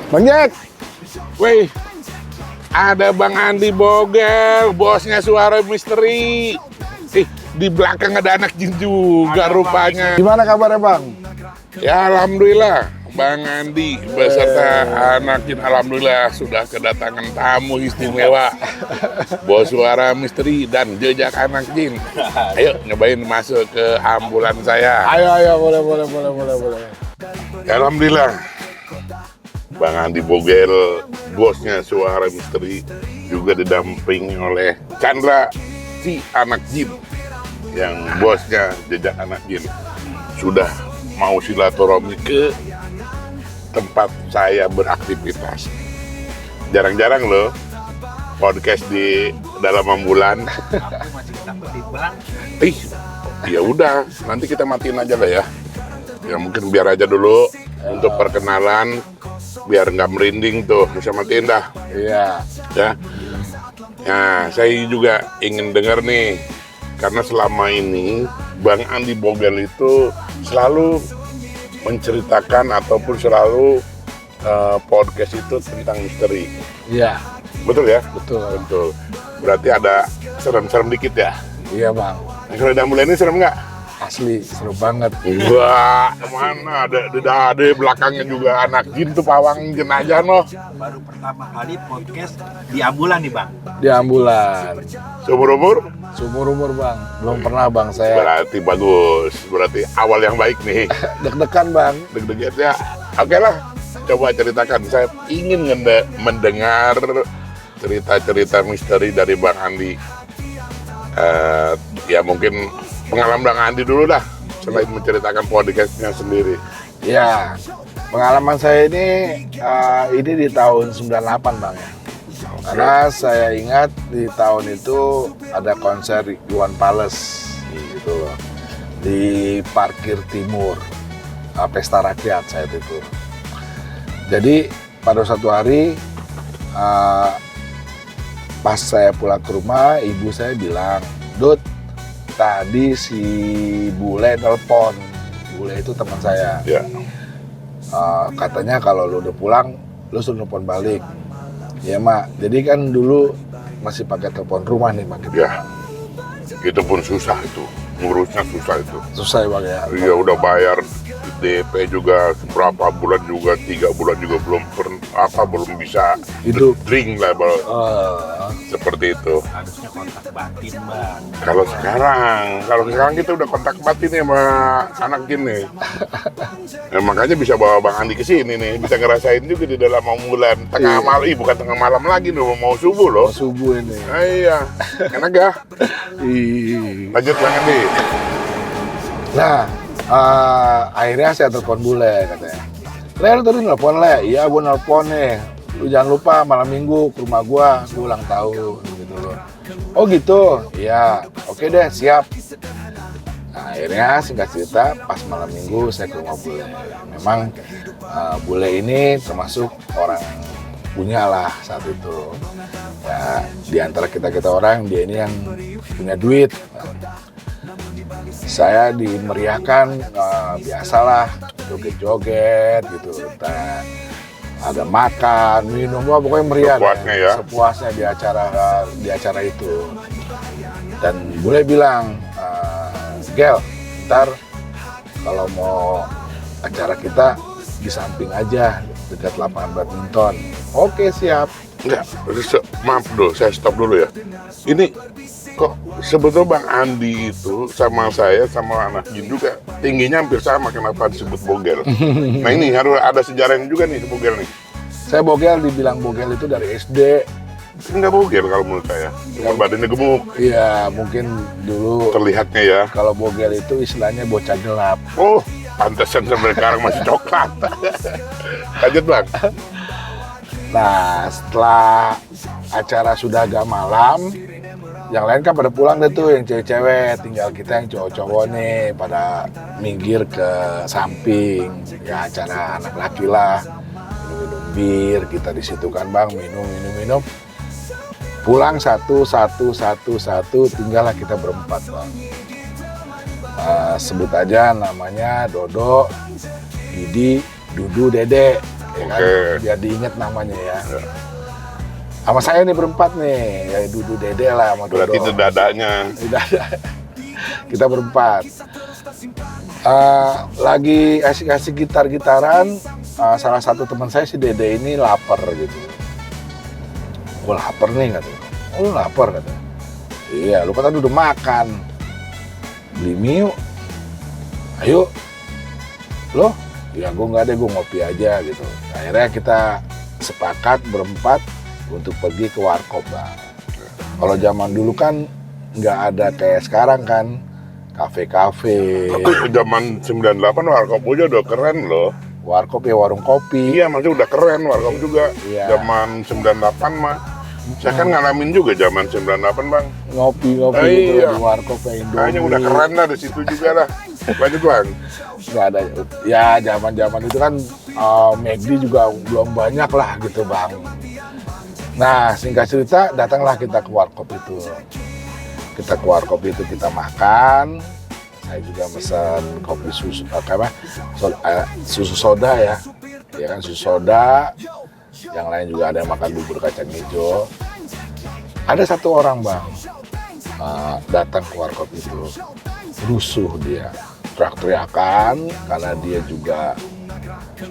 Bang Jack, wih, ada Bang Andi Bogel, bosnya Suara Misteri. Di belakang ada anak jin juga rupanya. Gimana kabarnya Bang? Ya Alhamdulillah, Bang Andi beserta anak jin Alhamdulillah sudah kedatangan tamu istimewa. Bos Suara Misteri dan jejak anak jin. Ayo nyobain masuk ke ambulan saya. Ayo, boleh. Ya, Alhamdulillah. Bang Andi Bogel, bosnya Suara Misteri, juga didampingi oleh Chandra, si anak jin, yang bosnya jejak anak jin. Sudah mau silaturahmi ke tempat saya beraktivitas. Jarang-jarang loh podcast di dalam ambulan. Ya udah, nanti kita matiin aja lah ya. Ya mungkin biar aja dulu untuk perkenalan, biar nggak merinding tuh, bisa matiin dah. Iya. Ya. Nah, saya juga ingin dengar nih, karena selama ini Bang Andi Bogel itu selalu menceritakan ataupun selalu podcast itu tentang misteri. Iya. Betul ya? Betul. Berarti ada serem-serem dikit ya? Iya Bang. Nah, kalau udah mulai ini serem nggak? Asli, seru banget. Wah, mana ada belakangnya juga anak jin tuh, pawang jin aja noh. Baru pertama kali podcast di ambulan nih Bang. Di ambulan. Seumur umur Bang, belum pernah Bang saya. Berarti bagus, berarti awal yang baik nih. Deg-degan Bang. Deg-degan ya. Oke lah, coba ceritakan. Saya ingin mendengar cerita-cerita misteri dari Bang Andi. Ya mungkin pengalaman Bang Andi dulu dah, selain menceritakan podcastnya sendiri. Ya, pengalaman saya ini di tahun 98 Bang ya. Karena saya ingat di tahun itu ada konser Iwan Fals gitu loh, di parkir timur, pesta rakyat saya itu. Jadi pada suatu hari pas saya pulang ke rumah, ibu saya bilang, "Dut, tadi si Bule nelpon." Bule itu teman saya. Ya. Katanya kalau lu udah pulang, lu suruh nelpon balik. Ya Mak, jadi kan dulu masih pakai telepon rumah nih Mak. Ya, itu pun susah itu, ngurusnya susah itu. Susah ya Bang ya? Iya, udah bayar DP juga berapa bulan juga, 3 bulan juga belum bisa hidup, drink lah seperti itu. Harusnya kontak batin Bang. Kalau sekarang kita udah kontak batin ya sama anak jin nih. Nah, makanya bisa bawa Bang Andi ke sini nih, bisa ngerasain juga di dalam ambulan tengah malam, bukan tengah malam lagi nih, mau subuh loh. Mau subuh ini. Iya, enak ya. Lanjut Bang Andi. Nah, akhirnya saya telepon Bule, katanya. "Le, lu tadi nelpon Le?" "Iya, gue nelpon nih. Lu jangan lupa malam minggu ke rumah gue ulang tahun." Gitu loh. "Oh gitu? Iya, oke deh, siap." Nah, akhirnya singkat cerita, pas malam minggu saya ke rumah Bule. Memang Bule ini termasuk orang punya lah saat itu. Ya, di antara kita orang, dia ini yang punya duit. Saya dimeriahkan, biasalah, joget-joget gitu. Ada makan, minum, pokoknya meriah. Sepuasnya ya? Sepuasnya di acara itu. Dan Bule bilang, "Gel, ntar kalau mau acara kita di samping aja, dekat lapangan badminton." "Oke, siap." Enggak, maaf dulu, saya stop dulu ya. Ini kok sebetulnya Bang Andi itu sama saya, sama anak jin juga tingginya hampir sama, kenapa disebut Bogel? Nah ini harus ada sejarahnya juga nih, Bogel nih. Saya Bogel, dibilang Bogel itu dari SD. Enggak Bogel kalau menurut saya, cuma badannya gemuk. Iya, mungkin dulu terlihatnya ya. Kalau Bogel itu istilahnya bocah gelap. Oh, pantesan sampai sekarang masih coklat. Lanjut Bang. Nah, setelah acara sudah agak malam, yang lain kan pada pulang deh tuh, yang cewek-cewek, tinggal kita yang cowok-cowok nih pada minggir ke samping. Ya acara anak laki lah, minum bir, kita di situ kan Bang, minum. Pulang satu, tinggallah kita berempat Bang. Sebut aja namanya Dodo, Didi, Dudu, Dede. ya kan? Biar diingat namanya ya. Sama saya nih berempat nih, ya Dudu, Dede lah sama Dodo. Berarti itu dadanya. Dada. Kita berempat. Lagi asik-asik gitar-gitaran, salah satu teman saya si Dede ini lapar gitu. Gue lapar nih katanya. Oh lu lapar katanya. Iya, lu kan udah makan. Beli mie yuk. Ayo. Loh? Ya gue nggak ada, gue ngopi aja gitu. Akhirnya kita sepakat berempat untuk pergi ke warkop, Bang. Kalau zaman dulu kan nggak ada kayak sekarang kan, kafe-kafe. Zaman 98 warkop aja udah keren loh. Warkop ya warung kopi. Iya, maksudnya udah keren warkop juga. Iya. Zaman 98 mah. Saya kan ngalamin juga zaman 98, Bang. Ngopi-ngopi gitu iya. di warkop kayak Indomie. Kayaknya udah keren lah di situ juga lah. Lanjut, Bang. Nggak ada. Ya zaman-zaman itu kan McD juga belum banyak lah gitu, Bang. Nah, singkat cerita, datanglah kita ke warkop itu. Kita ke warkop itu, kita makan. Saya juga pesan kopi susu, susu soda ya. Ya kan, susu soda. Yang lain juga ada yang makan bubur kacang hijau. Ada satu orang, Bang, datang ke warkop itu. Rusuh dia. Teriak-teriakan karena dia juga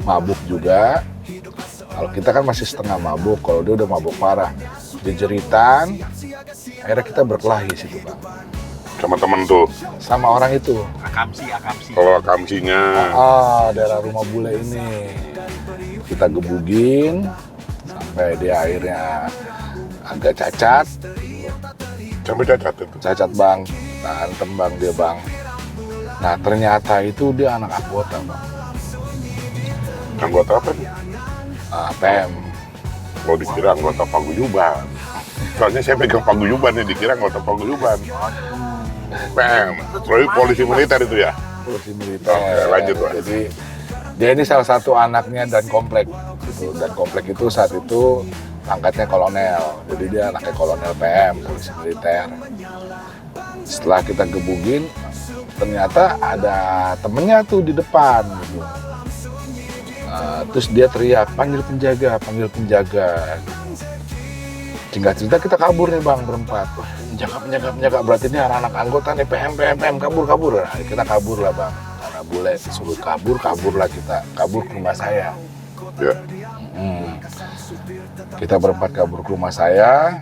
mabuk juga. Kalau kita kan masih setengah mabuk, kalau dia udah mabuk parah. Dia jeritan, akhirnya kita berkelahi situ, Bang. Sama temen tuh. Sama orang itu. Akamsi. Kalau akamsinya. Daerah rumah bule ini. Kita gebugin, sampai dia akhirnya agak cacat. Sampai cacat itu. Cacat, Bang. Antem, Bang, dia, Bang. Nah, ternyata itu dia anak anggota, Bang. Anggota apa nih? PM. Mau dikira anggota paguyuban. Soalnya saya pegang paguyuban nih, dikira anggota paguyuban. PM, polisi militer itu ya? Polisi militer. Oke, lanjut, Pak. Jadi dia ini salah satu anaknya dan komplek gitu. Dan komplek itu saat itu pangkatnya kolonel. Jadi dia anaknya kolonel PM, polisi militer. Setelah kita gebugin, ternyata ada temennya tuh di depan gitu. Terus dia teriak, panggil penjaga. Singkat cerita kita kabur nih, Bang, berempat. Wah, penjaga, berarti ini anak anggota nih, PM, kabur. Nah, kita kabur lah, Bang. Karena bule disuruh kabur lah kita. Kabur ke rumah saya. Ya. Kita berempat kabur ke rumah saya.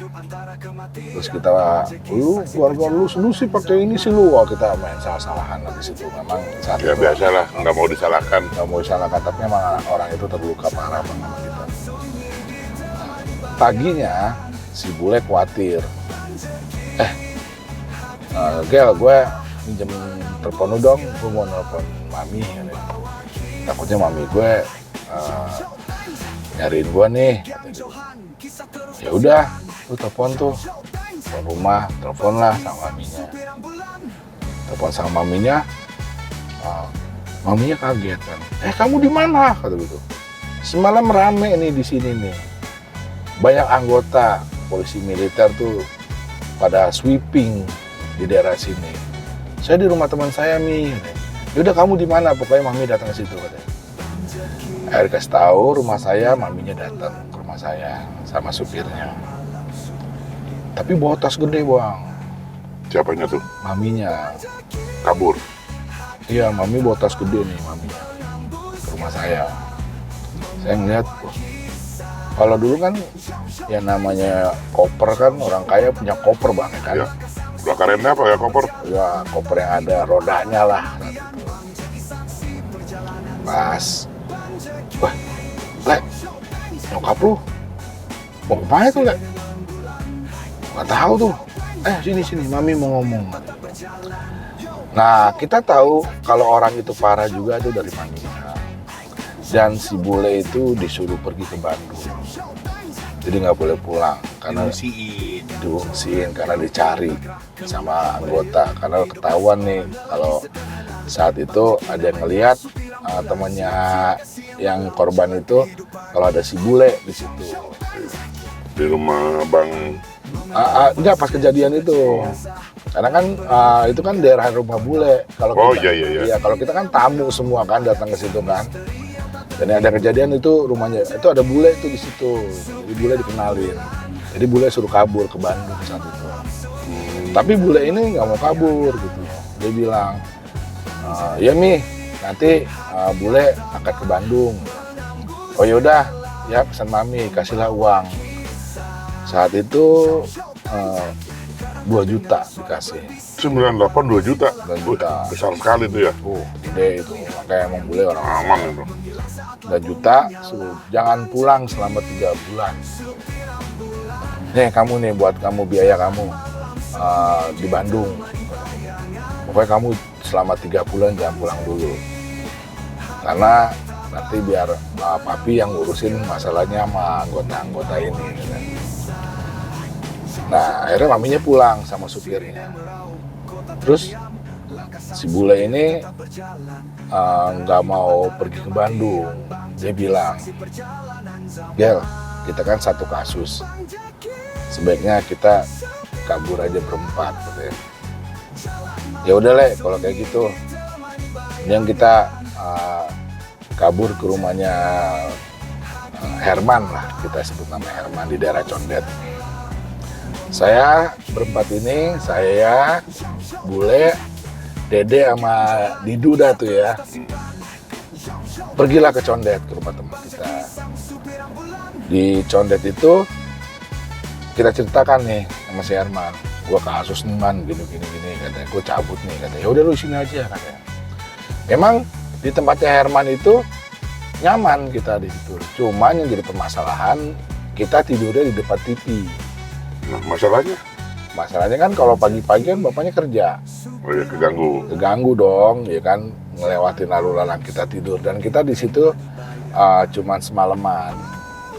Terus kita, lu keluarga lu sih pakai ini sih lu. Wah, kita main salah-salahan lah di situ. Memang saat Ya itu biasalah, nggak mau disalahkan. nggak mau disalahkan, tapi memang orang itu terluka parah, Bang, sama kita. Paginya si bule khawatir. Gel, gue minjem telepon lu dong, gue mau nelpon mami. Takutnya mami gue nyariin gue nih. Ya udah, lu telepon tuh, telepon rumah, telepon lah sama maminya. Telepon sama maminya, maminya kaget kan. Kamu di mana? Kata gitu. Semalam rame nih di sini nih. Banyak anggota polisi militer tuh pada sweeping di daerah sini. Saya di rumah teman saya, Mi. Yaudah, kamu di mana? Pokoknya mami datang ke situ, katanya. Akhirnya kasih tahu rumah saya, maminya datang ke rumah saya sama supirnya. Tapi bawa tas gede, Bang. Siapanya tuh? Maminya. Kabur. Iya, mami bawa tas gede nih, maminya. Ke rumah saya. Saya ngeliat, kalau dulu kan yang namanya koper kan, orang kaya punya koper, Bang, kan? Ya. Udah karennya apa ya koper? Ya, koper yang ada rodanya lah. Pas. Wah, Le, nyokap lu mau kemana tuh, Le? Nggak tahu tuh. Sini, mami mau ngomong. Nah, kita tahu kalau orang itu parah juga itu dari maminya. Dan si bule itu disuruh pergi ke Bandung. Jadi nggak boleh pulang karena diungsiin karena dicari sama anggota. Karena ketahuan nih kalau saat itu ada yang ngelihat temannya yang korban itu kalau ada si bule di situ. Di rumah Bang. Enggak, pas kejadian itu. Karena kan itu kan daerah rumah bule. Kalau Oh kita, iya. Iya, kalau kita kan tamu semua kan datang ke situ kan. Dan ada kejadian itu rumahnya, itu ada bule itu di situ. Jadi bule dikenalin. Jadi bule suruh kabur ke Bandung saat itu. Tapi bule ini nggak mau kabur gitu. Dia bilang, ya Mi, nanti bule angkat ke Bandung. Oh yaudah, ya pesan Mami, kasihlah uang. Saat itu 2 juta dikasih. 98 2 juta. 2 juta. Besar sekali itu ya. Gede itu. Makanya emang bule orang Aman itu. 2 juta, suruh jangan pulang selama 3 bulan. Nih kamu nih, buat kamu biaya kamu di Bandung. Pokoknya kamu selama 3 bulan jangan pulang dulu. Karena nanti biar papi yang ngurusin masalahnya sama anggota-anggota ini. Nah, akhirnya maminya pulang sama supirnya. Terus si bule ini nggak mau pergi ke Bandung. Dia bilang, Gel, kita kan satu kasus. Sebaiknya kita kabur aja berempat, katanya. Ya udah Le, kalau kayak gitu, yang kita kabur ke rumahnya Herman lah, kita sebut nama Herman di daerah Condet. Saya berempat ini, saya, bule, Dede sama Didu dah tuh ya. Pergilah ke Condet, ke rumah teman kita. Di Condet itu kita ceritakan nih sama si Herman, gua kasus nih man, gini katanya, gua cabut nih katanya. Ya udah lu sini aja katanya. Emang di tempatnya Herman itu nyaman kita di situ. Cuman yang jadi permasalahan kita tidurnya di depan TV. Nah, masalahnya kan kalau pagi-pagi kan bapaknya kerja. Oh ya, keganggu Dong, ya kan, ngelewatin lalu lalang kita tidur. Dan kita di situ cuman semalaman.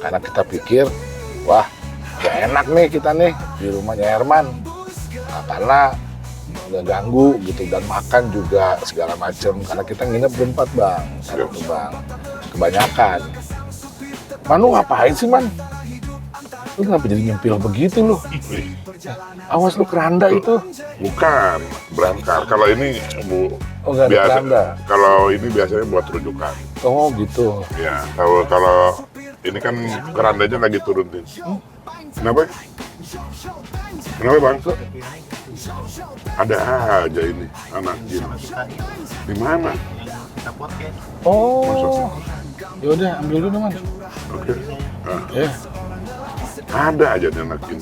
Karena kita pikir, wah, gak enak nih kita nih di rumahnya Herman. Nah, karena nggak ganggu gitu, dan makan juga segala macam. Karena kita nginep berempat bang, satu bang, kebanyakan. Man, lu ngapain sih man? Lu kenapa jadi nyempil begitu lu? Awas lu keranda itu. Bukan, berangkar. Kalau ini biasa. Kalau ini biasanya buat rujukan. Oh gitu. Ya, kalau ini kan kerandanya lagi turunin. Kenapa bang? Ada aja ini anak jin. Di mana? Oh, yaudah ambil dulu man. Oke. Nah. Ya. Ada aja nih anak jin.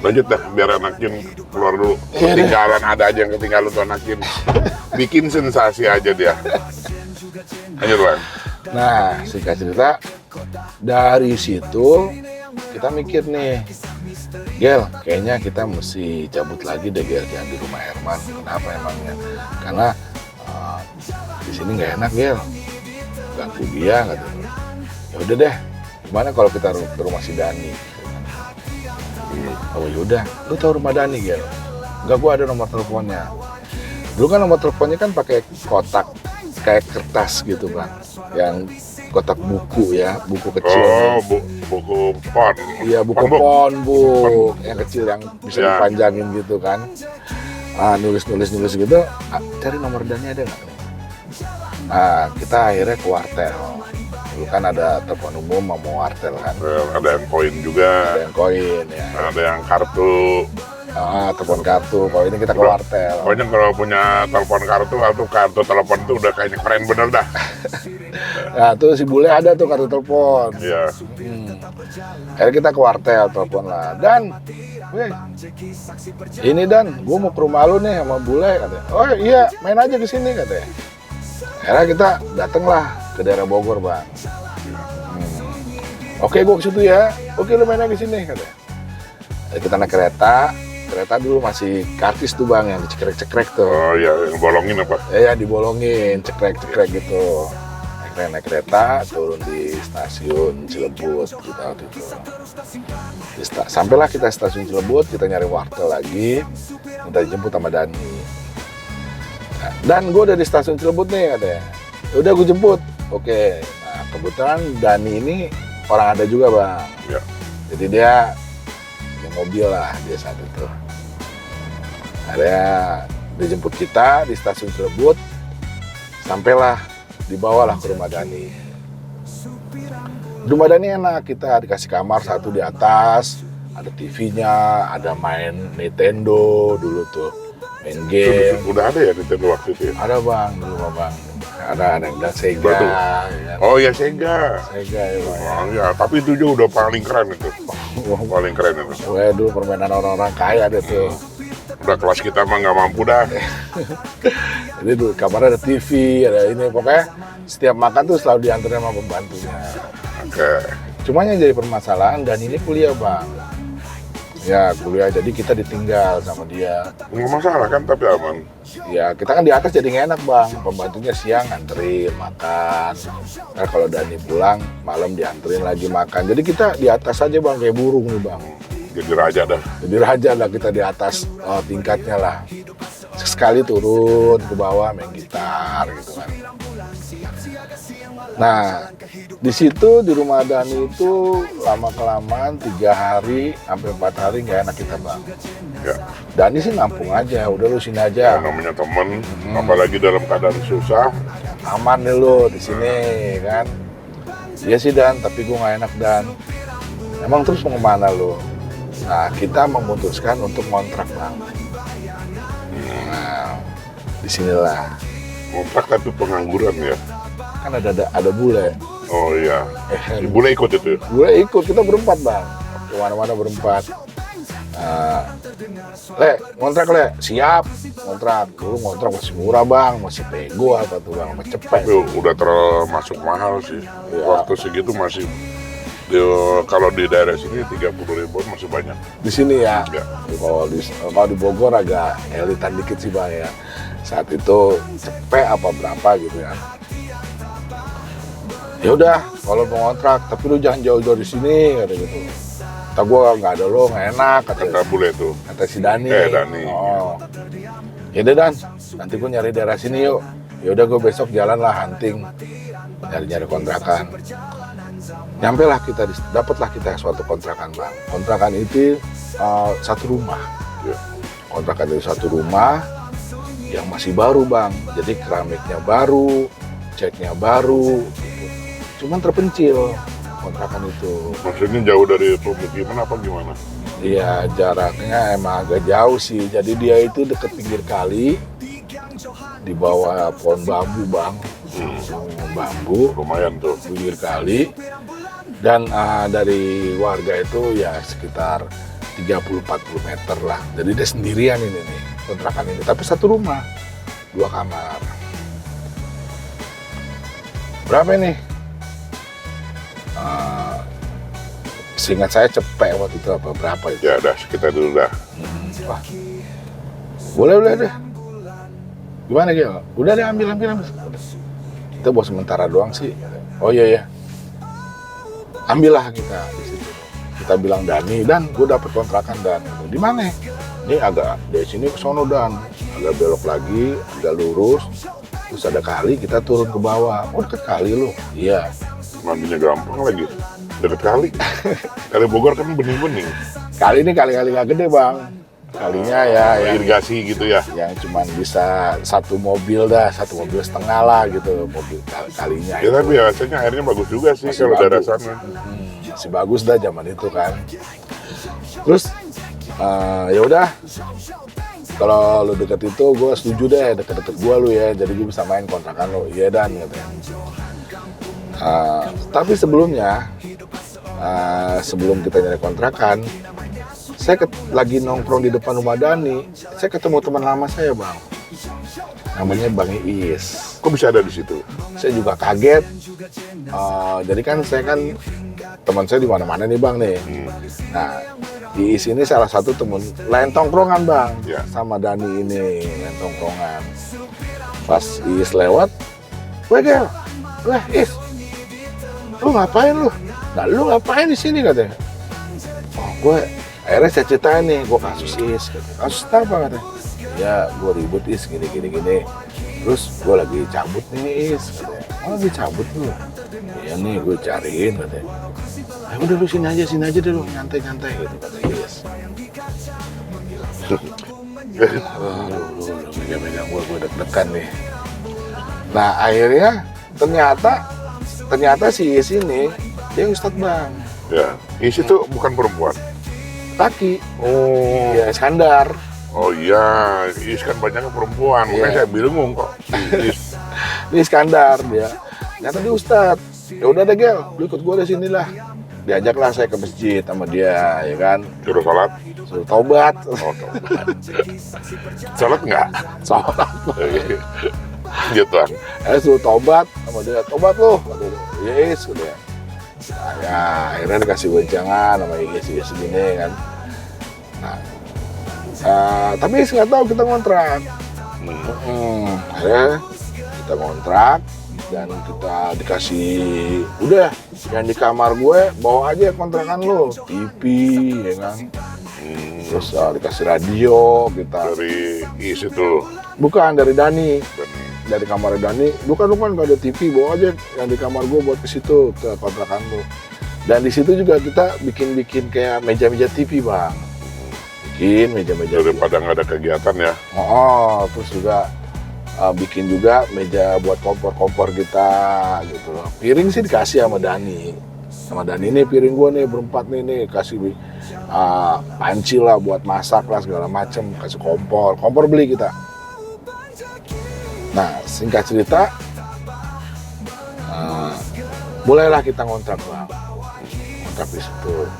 Lanjut dah, biar anak jin keluar dulu. Ketinggalan, ada aja yang ketinggalan tuh anak jin. Bikin sensasi aja dia. Lanjut bang. Nah, singkat cerita, dari situ kita mikir nih, Gel, kayaknya kita mesti cabut lagi deh Gel, jangan di rumah Herman. Kenapa emangnya? Karena di sini nggak enak Gel, ganggu dia katanya. Ya udah deh, gimana kalau kita ke rumah si Dani? Oh yaudah, lu tahu rumah Dani Gel? Enggak, gua ada nomor teleponnya. Dulu kan nomor teleponnya kan pakai kotak kayak kertas gitu bang, yang kotak buku ya, buku kecil. Oh, buku pon. Iya, buku pon, Bu, yang kecil yang bisa dipanjangin gitu kan. Nulis gitu. Cari nomor Dani ada nggak? Nah, kita akhirnya ke wartel. Dulu kan ada telepon umum sama wartel kan. Ada yang koin juga. Ada yang koin ya. Ada yang kartu. Telepon kartu. Kalau ini kita ke wartel. Pokoknya kalau punya telepon kartu atau kartu telepon itu udah kayaknya keren bener dah. Nah, tuh si bule ada tuh kartu telepon. Iya. Akhirnya kita ke wartel, telepon lah. Dan, ini Dan, gue mau ke rumah lu nih sama bule katanya. Oh iya, main aja ke sini katanya. Akhirnya kita dateng lah ke daerah Bogor bang. Oke, gue ke situ ya. Oke, lu main aja ke sini katanya. Jadi kita naik kereta dulu masih kartis tuh bang, yang dicekrek-cekrek tuh. Oh iya, yang bolongin apa? Ya dibolongin, cekrek-cekrek gitu. Naik kereta, turun di stasiun Cilebut gitu waktu itu. Sampailah kita stasiun Cilebut, kita nyari wartel lagi, minta dijemput sama Dani. Nah, Dan gue udah di stasiun Cilebut nih katanya. Udah gue jemput. Oke. Nah kebetulan Dani ini orang ada juga bang. Ya. Jadi dia mobil lah dia saat itu. Ada dijemput kita di stasiun Cilebut, sampailah dibawalah ke rumah Dani. Rumah Dani enak, kita dikasih kamar satu di atas, ada TV-nya, ada main Nintendo dulu tuh, main game. Udah ada ya Nintendo waktu itu ya? Ada bang, dulu mah bang. Ada yang Sega. Ya. Oh ya Sega. Sega ya bang. Oh ya, tapi itu juga udah paling keren itu. Paling keren itu. Wah dulu permainan orang-orang kaya deh tuh. Udah kelas kita mah nggak mampu dah. Jadi dulu kamarnya ada TV, ada ini, pokoknya setiap makan tuh selalu diantarin sama pembantunya. Oke. Cuma yang jadi permasalahan, dan ini kuliah bang. Ya kuliah, jadi kita ditinggal sama dia. Nggak masalah kan, tapi aman. Ya kita kan di atas jadi nggak enak bang. Pembantunya siang nganterin makan. Nah kalau Dani pulang malam dianterin lagi makan. Jadi kita di atas aja bang, kayak burung nih bang. Jadi raja dah. Jadi raja lah kita di atas tingkatnya lah. Sekali turun ke bawah main gitar gitu kan. Nah di situ di rumah Dani itu lama kelamaan 3 hari sampai 4 hari nggak enak kita bang. Ya. Dani sih nampung aja, udah lu sini Ya, aja. namanya temen, apalagi dalam keadaan susah. Aman nih lu di sini kan. Iya sih Dan, tapi gue nggak enak Dan. Emang terus mau kemana lu? Nah kita memutuskan untuk ngontrak bang. Nah disinilah Kontrak tapi pengangguran ya. kan ada bule. Oh iya. Boleh ikut itu? Bule ikut, kita berempat bang. Kemana-mana berempat. Le, ngontrak le, siap. Ngontrak, dulu ngontrak masih murah bang, masih pego apa tuh bang, masih cepet. Tapi udah termasuk mahal sih. Ya. Waktu segitu masih kalau di daerah sini 30.000 masih banyak. Di sini ya. Ya. Kalau di Bogor agak elitan dikit sih bang ya. Saat itu cepet apa berapa gitu ya. Ya udah, kalau mau ngontrak, tapi lu jangan jauh-jauh di sini kata gitu. Kata gue nggak ada lo, nggak enak Kata bule tuh. kata si Dani. Dani. Oh, ya udah Dan, nanti gue nyari daerah sini yuk. Ya udah gue besok jalan lah hunting, nyari kontrakan. Dapatlah kita suatu kontrakan bang. Kontrakan itu satu rumah. Ya. Kontrakan itu satu rumah yang masih baru bang. Jadi keramiknya baru, catnya baru. Gitu. Cuman terpencil kontrakan itu. Maksudnya jauh dari pemukiman apa gimana? Iya jaraknya emang agak jauh sih. Jadi dia itu deket pinggir kali, di bawah pohon bambu bang. Pohon bambu, Lumayan tuh. pinggir kali. Dan dari warga itu ya sekitar 30-40 meter lah. Jadi dia sendirian ini nih kontrakan ini. Tapi satu rumah, 2 kamar. Berapa ini? Seingat saya cepet waktu itu apa berapa itu? Ya udah, sekitar dulu dah. Wah, boleh deh. Gimana Gil? Udah deh ambil. Kita buat sementara doang sih. Oh iya. Ambillah kita di situ. Kita bilang Dani, Dan, gue dapet kontrakan Dan. Di mana? Ini agak dari sini ke sono Dan. Agak belok lagi, agak lurus. Terus ada kali, kita turun ke bawah. Oh deket kali lu? Iya. Mandinya gampang lagi. Deket kali. Kali Bogor kan bening-bening. Kali ini kali-kali nggak gede bang. Kalinya ya yang irigasi gitu ya. yang cuman bisa satu mobil setengah lah gitu mobil kalinya. Ya tapi rasanya airnya bagus juga sih Masih kalau daerah bagus. sana. Masih bagus dah zaman itu kan. Terus ya udah, kalau lu deket itu gue setuju deh, deket-deket gue lu ya, jadi gue bisa main kontrakan lu. Iya Dan katanya. Tapi sebelumnya sebelum kita nyari kontrakan, saya lagi nongkrong di depan rumah Dani, saya ketemu teman lama saya bang, namanya Bang Iis. Kok bisa ada di situ? Saya juga kaget. Jadi kan saya kan teman saya di mana-mana nih bang nih. Nah Iis ini salah satu teman lain tongkrongan bang, Ya. sama Dani ini lain tongkrongan. Pas Iis lewat, weh Gel, weh Iis, lu ngapain lu? Nah lu ngapain di sini katanya? Oh gue, akhirnya saya ceritain nih, gue kasus Is, katanya. Kasus apa katanya? Ya gue ribut Is, gini. Terus gue lagi cabut nih Is, katanya. Oh lagi cabut lu? Iya nih gue cariin katanya. Ya udah lu sini aja deh lu, nyantai gitu kata Is. Lu megang-megang gue deg-degan nih. Nah akhirnya ternyata si Is ini dia Ustadz Bang. Ya, Is itu bukan perempuan. Laki. Oh. Ya Iskandar. Oh iya, Is kan banyaknya perempuan. Iya. Makanya saya bingung kok. Is. Ini Iskandar dia. Ternyata dia Ustadz. Ya udah deh Gel, lu ikut gua di sini lah. Diajaklah saya ke masjid sama dia, ya kan. Suruh sholat. Suruh taubat. Oh, tobat. Sholat nggak? Sholat. Gitu kan. Suruh taubat sama dia. Taubat lu. Yes, gitu ya. Nah, ya, akhirnya dikasih wejangan sama Yes gini kan. Nah, tapi nggak tahu kita ngontrak. Akhirnya kita ngontrak dan kita dikasih udah yang di kamar gue bawa aja kontrakan lo, TV ya kan. Terus dikasih radio kita. Dari Is itu. Bukan dari Dani. Dari kamar Dani, bukan nggak ada TV, bawa aja yang di kamar gue buat ke situ ke kontrakan lo. Dan di situ juga kita bikin kayak meja-meja TV Bang, bikin meja-meja. Daripada nggak ada kegiatan ya. Terus juga bikin juga meja buat kompor kita gitu loh. Piring sih dikasih sama Dani. Ini piring gue nih berempat nih kasih panci lah buat masak lah segala macem, kasih kompor beli kita. Nah, singkat cerita, mulailah kita ngontrak Bang. Ngontrak di situ.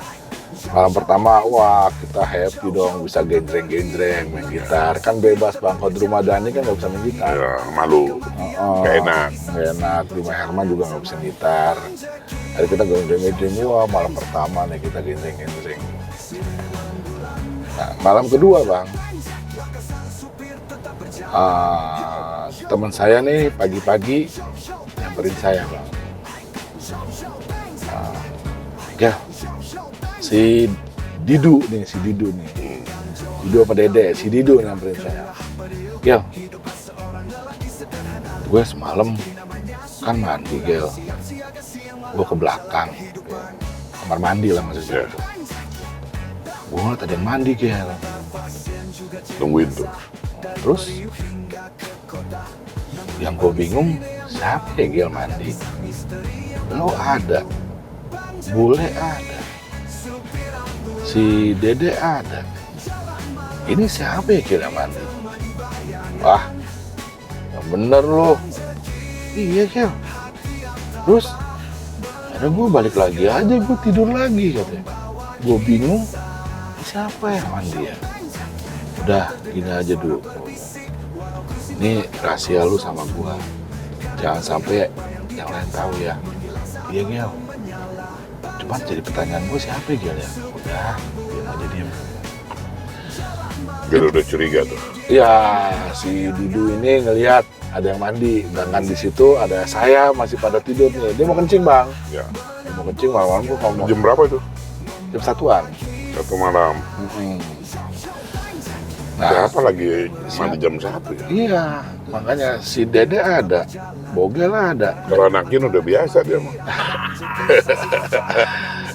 Malam pertama, wah kita happy dong, bisa gendreng main gitar. Kan bebas Bang, kalau di rumah Dani kan nggak bisa main gitar. Ya, malu. Nggak enak. Nggak enak, di rumah Herman juga nggak bisa gitar. Jadi kita gendreng, wah malam pertama nih kita gendreng. Nah, malam kedua Bang, teman saya nih pagi-pagi nyamperin saya Bang. Ya, si Didu nih. Didu apa Dede? Si Didu nyamperin saya. Gel, gue semalam kan mandi Gel. Gue ke belakang, kamar mandi lah maksudnya. Gue ngeliat ada yang mandi Gel. Tungguin tuh. Terus yang gue bingung, siapa ya Gel mandi? Lo ada, Bule ada, si Dede ada. Ini siapa ya Gel yang mandi? Wah, yang bener lo. Iya Gel. Terus ada gue balik lagi aja, gue tidur lagi katanya. Gue bingung, siapa yang mandi ya? Udah, gini aja dulu. Ini rahasia lu sama gua. Jangan sampai yang lain tahu ya. Iya Gel. Cuman jadi pertanyaan gua siapa Gel ya? Udah, diam aja diam. Gel udah curiga tuh. Ya, si Dudu ini ngelihat ada yang mandi. Sedangkan di situ ada saya masih pada tidur nih. Dia mau kencing Bang. Ya. Dia mau kencing malam-malam gua ngomong. Jam berapa itu? Jam 1-an. 1 malam. Nah, apa lagi mandi jam 1 ya? Iya, makanya si Dede ada, Bogel ada. Kalau anak jin udah biasa dia mah.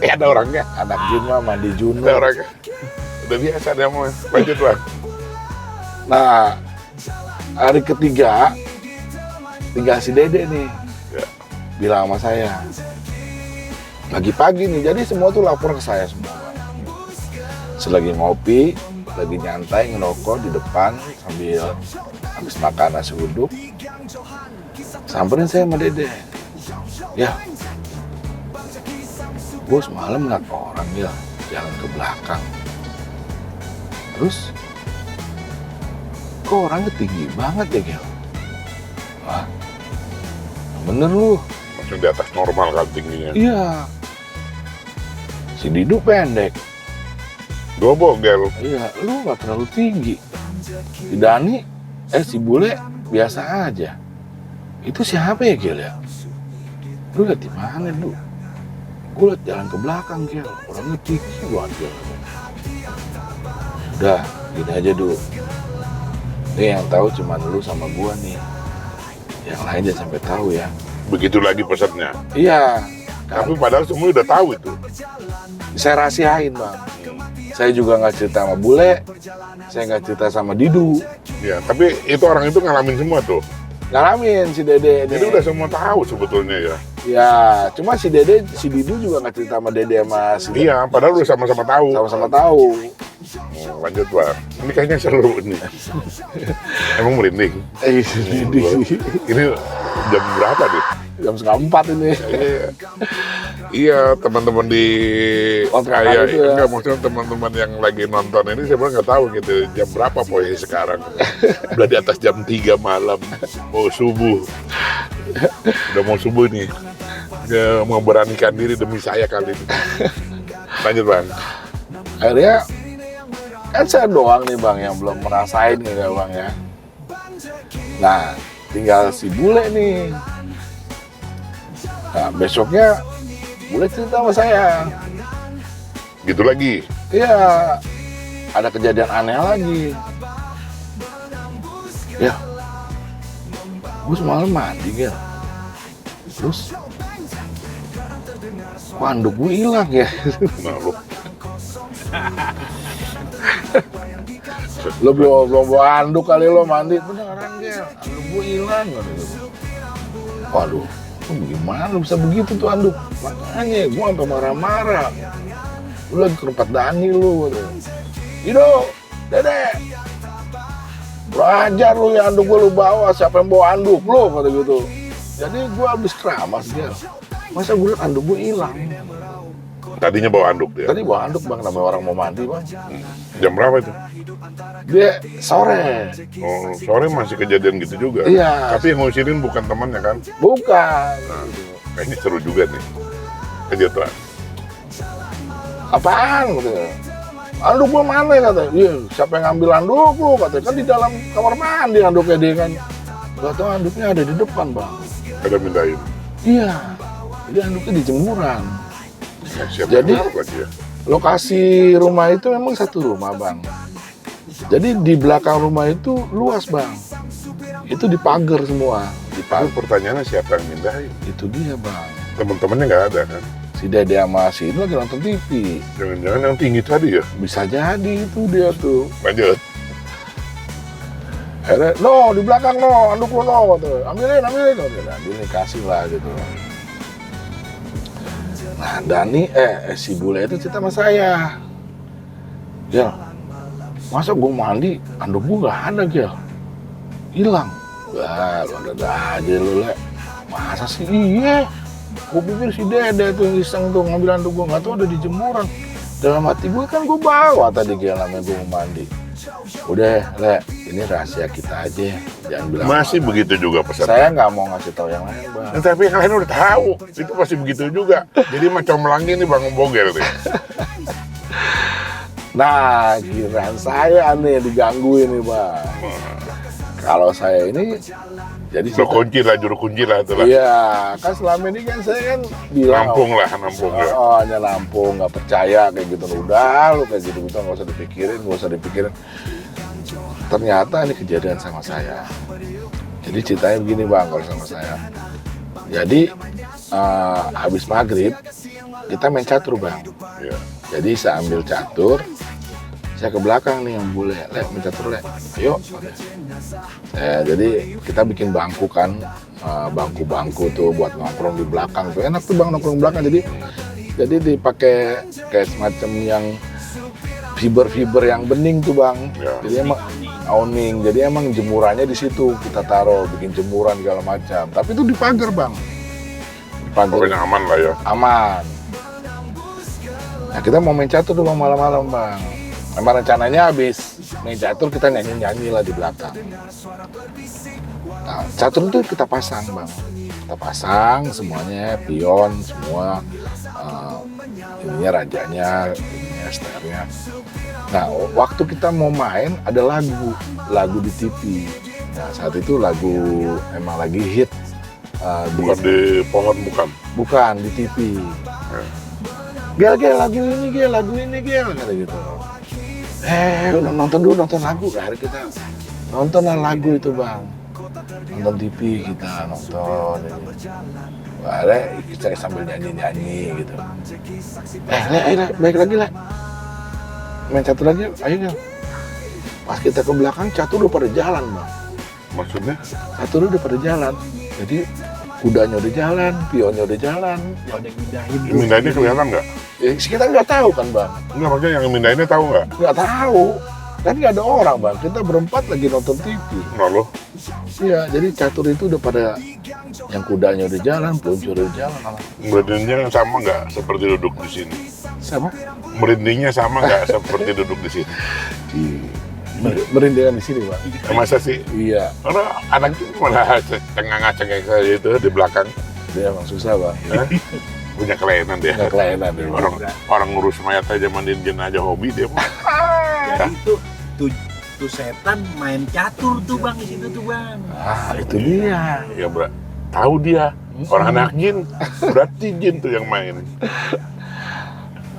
Ya ada orangnya, anak jin mah mandi junub. Ada orangnya. Udah biasa dia mah. Lanjut Bang. Nah, hari ketiga, tinggal si Dede nih, Ya. bilang sama saya, pagi-pagi nih, jadi semua tuh lapor ke saya semua. Selagi ngopi, lagi nyantai ngerokok di depan sambil habis makan nasi uduk, samperin saya sama Dede. Ya, gue semalam ngeliat orang ya jalan ke belakang. Terus, kok orangnya tinggi banget ya Gel? Wah, bener lu. Maksudnya di atas normal kan tingginya. Iya. Si Didu pendek. Gua Bogel. Iya, lu gak terlalu tinggi. Si Dani, si Bule biasa aja. Itu siapa ya Gel ya? Lu liat di mana lu? Gue liat jalan ke belakang Gel. Orangnya tinggi banget Gel. Udah, gini aja dulu. Ini yang tahu cuma lu sama gua nih. Yang lain jangan sampai tahu ya. Begitu lagi pesannya. Iya. Tapi padahal semua udah tahu itu. Saya rahasiain Bang. Saya juga nggak cerita sama Bule, saya nggak cerita sama Didu. Ya, tapi itu orang itu ngalamin semua tuh. ngalamin si Dede. Jadi udah semua tahu sebetulnya ya. Ya, cuma si Didu juga nggak cerita sama Dede sama si Dede. Iya, padahal udah sama-sama tahu. Sama-sama tahu. Lanjut Bang. Ini kayaknya seru nih. Emang merinding. Ini jam berapa nih? Jam 3:30 ini. Iya, teman-teman di Kontrakan kayak itu ya. enggak, maksudnya teman-teman yang lagi nonton ini sebenarnya nggak tahu gitu jam berapa posisi sekarang. Udah di atas jam 3 malam, mau subuh. Udah mau subuh nih. Dia memberanikan diri demi saya kali ini. Lanjut Bang. Akhirnya kan saya doang nih Bang yang belum merasain nih ya Bang ya. Nah, tinggal si Bule nih. Nah, besoknya Bule cerita sama saya. Gitu lagi. Iya, ada kejadian aneh lagi. Ya, gue semalam mandi ya. Terus, kok anduk gue hilang ya? Nah, lu Lo belum bawa anduk kali lo mandi. Beneran ya, anduk gue hilang. Waduh, gimana lo bisa begitu tuh anduk? Makanya gue sampai marah-marah. Lu lagi ke tempat Dani lu. Ido, Dede, belajar lu ya anduk gue lu bawa. Siapa yang bawa anduk lu? Kata gitu. Jadi gue habis keramas dia. Masa gue liat anduk gue hilang. tadinya bawa anduk dia. Tadi bawa anduk Bang, namanya orang mau mandi Bang. Jam berapa itu? Dia sore. Oh, sore masih kejadian gitu juga. Iya. Tapi yang ngusirin bukan temannya kan? Bukan. Kayaknya seru juga nih kejutan. Apaan? Katanya. Anduk gua mana kata? Iya, siapa yang ngambil anduk lu? Katanya kan di dalam kamar mandi anduknya dia kan. Gak tahu anduknya ada di depan Bang. Ada mindahin. Iya. Jadi anduknya di jemuran. Siap Jadi- lagi ya. Lokasi rumah itu memang satu rumah Bang. Jadi di belakang rumah itu luas Bang. Itu dipagar semua. Tapi Dipagar. pertanyaannya siapa yang mindahin? Itu dia Bang. Temen-temennya nggak ada kan? Si Dede sama si ini lagi nonton TV. Jangan-jangan yang tinggi tadi ya? Bisa jadi itu dia tuh. Lanjut. Akhirnya, no di belakang no, anduk lu no, gitu. Ambilin. Ambilin kasih lah gitu. Nah Dani, si Bule itu cerita sama saya. Gel, masa gue mandi, anduk gue gak ada Gel. Hilang. Wah, lu ada aja lu Le. Masa sih iya? Gue pikir si Dede tuh yang iseng tuh ngambil anduk gue, gak tau ada di jemuran. Dalam hati gue kan gue bawa tadi Gel namanya gue mau mandi. Udah Le, ini rahasia kita aja, jangan bilang. Masih begitu juga pesan. Saya nggak mau ngasih tahu yang lain Bang. Nah, tapi yang lain udah tahu. Itu pasti begitu juga. Jadi macam melangi nih Bang Boger nih. Nah, kiraan saya nih digangguin nih Bang. Kalau saya ini jadi Lo kunci lah, juru kunci lah itu lah. iya, kan selama ini kan saya kan bilang Nampung lah, nampung ya. oh, hanya nampung, nggak percaya kayak gitu. Udah, lu kayak gitu nggak usah dipikirin. Ternyata ini kejadian sama saya. Jadi ceritanya begini Bang, kalau sama saya. Jadi habis maghrib kita main catur Bang. Iya. Jadi saya ambil catur, saya ke belakang nih yang Bule, Le, main catur Le, ayo. Jadi kita bikin bangku kan, bangku-bangku tuh buat nongkrong di belakang tuh enak tuh Bang nongkrong di belakang. Jadi dipakai kayak semacam yang fiber yang bening tuh Bang. Ya. Jadi emang awning, jadi emang jemurannya di situ kita taruh, bikin jemuran segala macam. Tapi itu dipagar Bang, dipagar Pokoknya aman lah ya. aman. Nah kita mau main catur tuh Bang malam-malam Bang. Memang rencananya habis main catur kita nyanyi lah di belakang. Nah catur itu kita pasang Bang, kita pasang semuanya, pion semua, ininya rajanya, ininya sternya. Nah waktu kita mau main ada lagu di TV. Nah saat itu lagu emang lagi hit. Bukan di pohon, bukan. Di TV. Ya. Gel lagu ini kata gitu. Udah nonton lagu. Akhirnya kita nonton lagu itu Bang. Nonton TV kita nonton. Akhirnya kita sambil nyanyi gitu. Le, balik lagi Le. Main catur lagi, ayo Gel. Pas kita ke belakang catur udah pada jalan Bang. Maksudnya? Catur udah pada jalan. Jadi kudanya udah jalan, pionnya udah jalan. Ya udah mindahin. Mindahinnya kelihatan nggak? Ya, kita nggak tahu kan bang, Enggak, maksudnya yang mindahinnya tahu nggak? nggak tahu. Kan nggak ada orang bang, kita berempat lagi nonton TV. Nah lo, Iya, jadi catur itu udah pada yang kudanya udah jalan, peluncur udah jalan. merindingnya sama nggak seperti duduk di sini? Sama? Merindingnya sama nggak seperti duduk di sini? Merindingan di sini bang. Masa sih? Iya, Karena anak itu malah cengeng-cengeng saya itu di belakang. dia emang susah bang. Hah? Punya kelainan dia. Nggak kelainan dia bang. Orang ngurus mayat aja mandiin jenazah hobi dia mah. Jadi tuh setan main catur tuh bang di situ tuh bang. Ah, itu dia. Ya bro, tahu dia orang anak jin, berarti jin tuh yang main.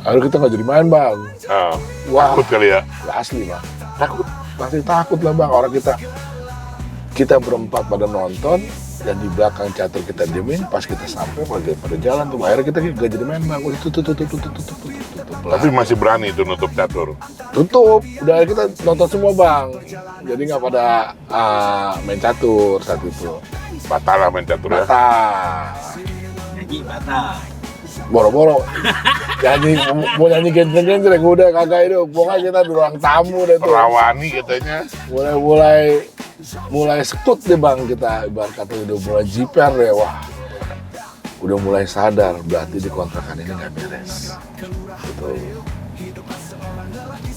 Aduh kita nggak jadi main bang. Ah, Wah, takut kali ya. nggak asli bang. Takut. Pasti takut lah bang. Orang kita berempat pada nonton dan di belakang catur kita diemin. Pas kita sampai pada jalan tuh, akhirnya kita nggak jadi main bang. Udah tutup. Tapi masih berani itu nutup catur. Tutup. Udah kita nonton semua bang. Jadi nggak pada main catur saat itu. Batal lah main catur ya. Batal. Nyanyi batal. Boro-boro nyanyi, mau nyanyi genjreng udah kagak itu, pokoknya kita di ruang tamu deh tuh. Perawani katanya. mulai sekut deh bang, kita ibarat kata udah mulai jiper deh. Wah, udah mulai sadar berarti di kontrakan ini nggak beres gitu.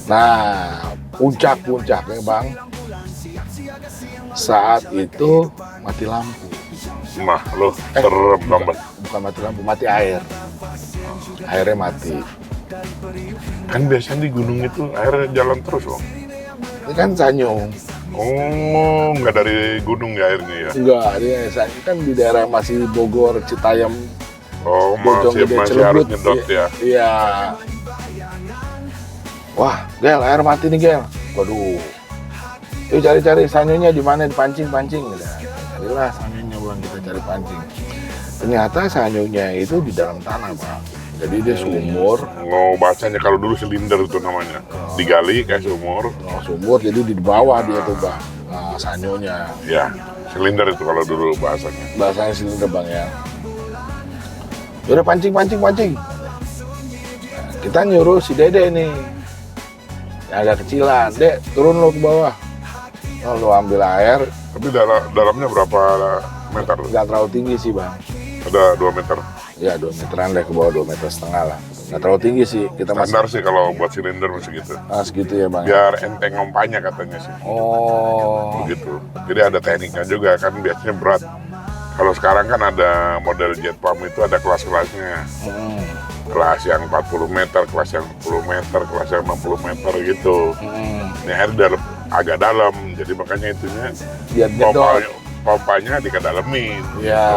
Nah, puncaknya bang, saat itu mati lampu. Mah lo serem banget. Bukan mati lampu, mati air. Airnya mati. Kan biasanya di gunung itu airnya jalan terus loh. Ini kan Sanyong. Oh, nggak dari gunung ya airnya ya? Enggak, ini Sanyong kan di daerah masih Bogor, Citayam. Oh, Bojonggede, masih harus Cirebut. nyedot ya? Iya. Wah, Gel, air mati nih Gel. Waduh. Yuk cari-cari Sanyongnya di mana, dipancing. Udah, carilah Sanyongnya bang, kita cari pancing. Ternyata Sanyongnya itu di dalam tanah bang. Jadi dia sumur. Oh, bahasanya kalau dulu silinder itu namanya. Digali kayak sumur. Sumur, jadi di bawah dia tuh bang. Nah, Sanyongnya. Ya, silinder itu kalau dulu bahasanya. Bahasanya silinder bang ya. Udah pancing. Nah, kita nyuruh si Dede nih, yang agak kecilan. Dek, turun lo ke bawah. Oh, lo ambil air. Tapi dalamnya berapa meter? Nggak terlalu tinggi sih bang. Ada 2 meter. Ya 2 meteran deh, ke bawah 2,5 meter lah. Nggak terlalu tinggi sih. Kita Standar sih kalau buat silinder masih gitu. segitu ya bang. Biar enteng ngompanya katanya sih. Oh, Begitu. Jadi ada tekniknya juga kan, biasanya berat. Kalau sekarang kan ada model jet pump itu ada kelas-kelasnya. Kelas yang 40 meter, kelas yang 10 meter, kelas yang 60 meter gitu. Ini air agak dalam, jadi makanya itunya biar gedor. pompanya dikedalemin. Ya.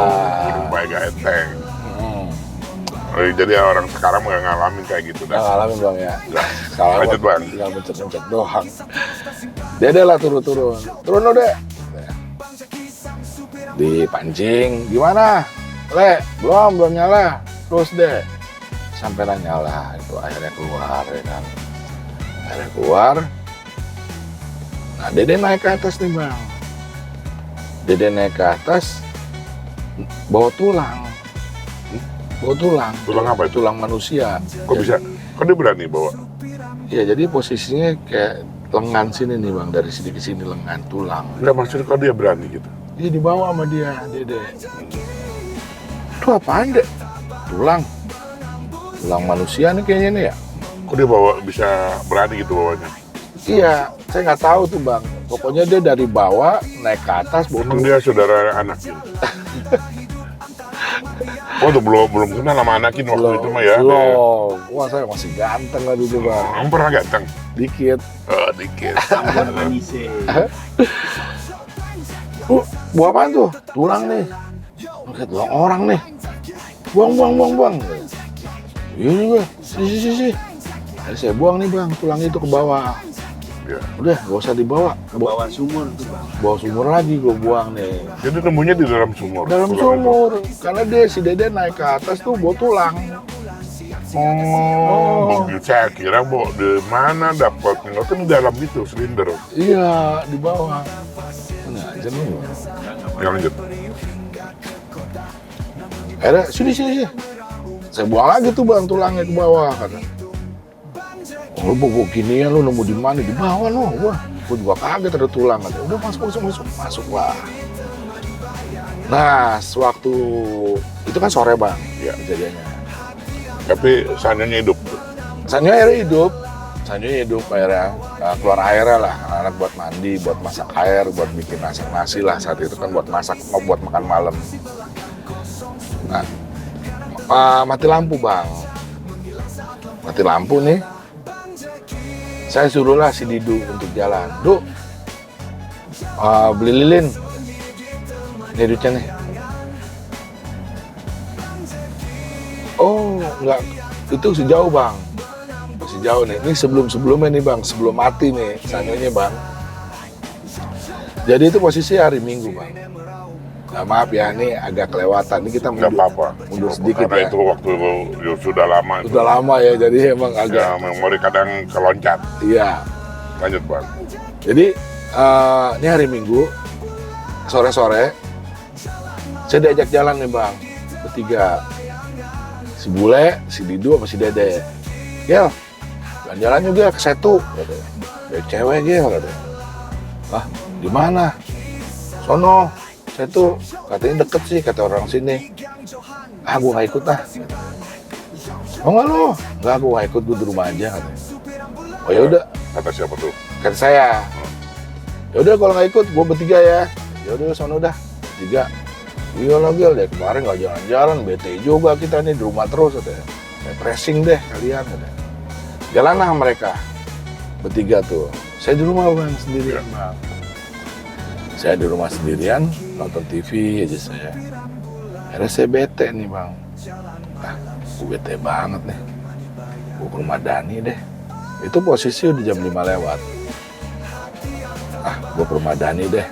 Gitu, supaya gak enteng. Jadi orang sekarang nggak ngalamin kayak gitu Nggak dah. ngalamin bang ya. Salah Lanjut, Bang. Tinggal mencet doang. Dede lah turun. Turun lo dek. Dipancing. Gimana? Le, belum nyala. Terus deh. Sampai lah nyala. Itu akhirnya keluar ya kan. Akhirnya keluar. Nah Dede naik ke atas nih bang. Dede naik ke atas. Bawa tulang. Tulang apa itu? Tulang manusia. Kok bisa? Kok dia berani bawa? Ya jadi posisinya kayak lengan sini nih bang, dari sini ke sini lengan tulang. Enggak, maksudnya kok dia berani gitu? Dia dibawa sama dia, Dede. Itu apaan dek? Tulang manusia nih kayaknya nih ya. Kok dia bawa bisa berani gitu bawanya? Iya, saya nggak tahu tuh bang. Pokoknya dia dari bawah naik ke atas, Emang dia saudara anak gitu? Oh tuh belum kenal sama anakin waktu itu mah ya? Belum. Wah saya masih ganteng lah dulu bang. Kamu pernah ganteng? Dikit. Oh, dikit. Ambon manise. Buah apaan tuh? Tulang nih. Pakai tulang orang nih. Buang. Ini gue. Si. Saya buang nih bang, tulang itu ke bawah. Ya. Udah, gak usah dibawa. Ke bawah sumur tuh bang. Bawa sumur lagi gue buang nih. Jadi nemunya di dalam sumur? Dalam tulang sumur. Karena si Dede naik ke atas tuh bawa tulang. Itu. Oh, saya kira bawa di mana dapatnya? Itu di dalam itu, silinder. Iya, di bawah. Nah, Ya lanjut. Akhirnya sini. Saya buang lagi tuh bang tulangnya ke bawah kata. Lu bawa ginian lu nemu di mana? Di bawah lu. Wah, gua juga kaget ada tulang kata. Udah masuk lah. Nah, sewaktu itu kan sore bang, ya kejadiannya. Tapi seandainya hidup. Sanyo akhirnya hidup akhirnya. Keluar airnya lah, anak buat mandi, buat masak air, buat bikin nasi lah saat itu kan buat masak, mau buat makan malam. Nah, mati lampu bang, mati lampu nih. Saya suruhlah si Didu untuk jalan. Beli lilin. Ini duitnya nih. Oh, enggak. Itu sejauh bang. Sejauh nih. Ini sebelumnya nih bang. Sebelum mati nih. Sanyonya bang. Jadi itu posisi hari Minggu bang. Nah, maaf ya, ini agak kelewatan. Ini kita mundur sedikit karena ya. itu waktu sudah lama. Sudah lama ya, jadi emang agak. Ya, memori kadang keloncat. Iya. Lanjut bang. Jadi ini hari Minggu, sore-sore, saya diajak jalan nih bang, bertiga. Si Bule, si Didu, sama si Dede. Gel, jalan-jalan juga ke Setu. Katanya. Dari cewek Gel, katanya. Ah, di mana? Sono, Setu. Katanya deket sih, kata orang sini. Ah, gue gak ikut ah. Oh enggak lo? Enggak, gue gak ikut, gue di rumah aja. Katanya. Oh ya udah. Kata siapa tuh? Kata saya. Ya udah kalau nggak ikut, gue bertiga ya. Ya udah, sono dah. Tiga. Iya lah Gel, deh kemarin nggak jalan-jalan, bete juga kita nih di rumah terus, katanya. Refreshing deh kalian, katanya. Jalan lah mereka bertiga tuh. Saya di rumah bang sendirian bang. Saya di rumah sendirian nonton TV aja saya. Akhirnya saya bete nih bang. Gue bete banget nih. Gue ke rumah Dani deh. Itu posisi udah jam 5 lewat. Gue ke rumah Dani deh.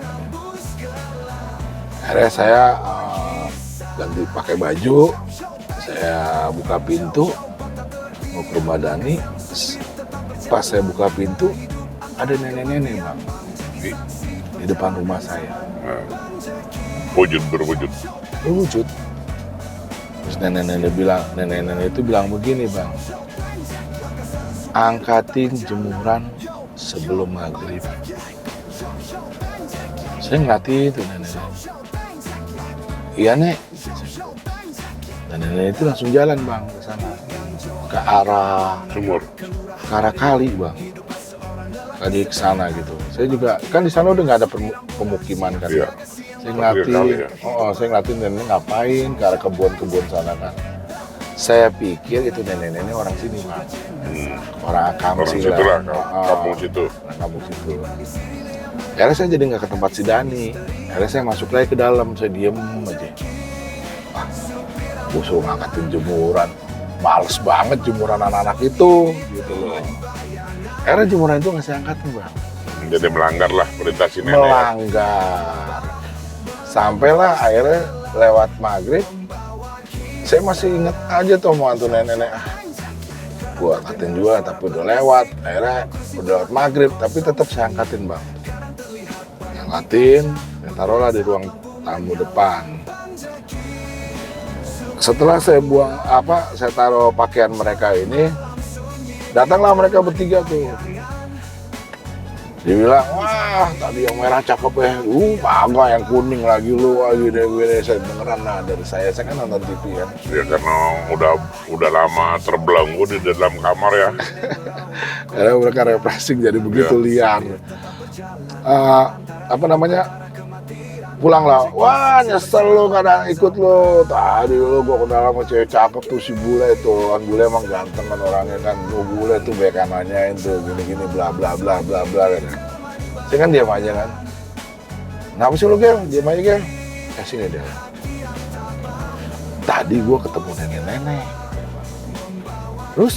Akhirnya saya ganti pakai baju, saya buka pintu, mau ke rumah Dani. Pas saya buka pintu, ada nenek-nenek bang di depan rumah saya. Berwujud. Terus nenek-nenek itu bilang begini bang, angkatin jemuran sebelum maghrib. Saya ngeliatin itu nenek. Iya nek. Dan nenek itu langsung jalan bang ke sana, ke arah Sumur. Ke arah kali bang. Tadi ke sana gitu. Saya juga kan di sana udah nggak ada pemukiman kan. Iya. Saya ngeliatin. Ya. Saya ngeliatin nenek ngapain ke arah kebun-kebun sana kan. Saya pikir itu nenek-nenek orang sini bang. Orang Akamsi lah. Kampung situ. Kampung situ. Akhirnya saya jadi nggak ke tempat si Dani. Akhirnya saya masuk lagi ke dalam, saya diem aja. Gue suruh ngangkatin jemuran. Males banget jemuran anak-anak itu, gitu loh. Akhirnya jemuran itu nggak saya angkatin bang. Jadi melanggar lah perintah si nenek. Melanggar. Sampailah akhirnya lewat maghrib. Saya masih inget aja tuh mau antu nenek-nenek. Gue angkatin juga, tapi udah lewat. Akhirnya udah lewat maghrib, tapi tetap saya angkatin bang. Angkatin, taruhlah di ruang tamu depan. Setelah saya buang saya taruh pakaian mereka ini, datanglah mereka bertiga tuh. Dia bilang, wah tadi yang merah cakep ya, kagak yang kuning lagi lu, gini saya dengeran dari saya kan nonton TV kan. Ya karena udah lama terbelenggu di dalam kamar ya. Karena mereka refreshing jadi begitu liar. Pulang lah, wah nyesel lu karena ikut lu. Tadi lu gua kenal sama cewek cakep tuh si Bule itu. Kan Bule emang ganteng kan orangnya kan. Bule tuh banyak yang nanyain tuh gini-gini bla bla bla bla bla kan. Saya kan diam aja kan. Kenapa sih lu Gel? Diam aja Gel. Sini dia. Tadi gua ketemu nenek-nenek. Terus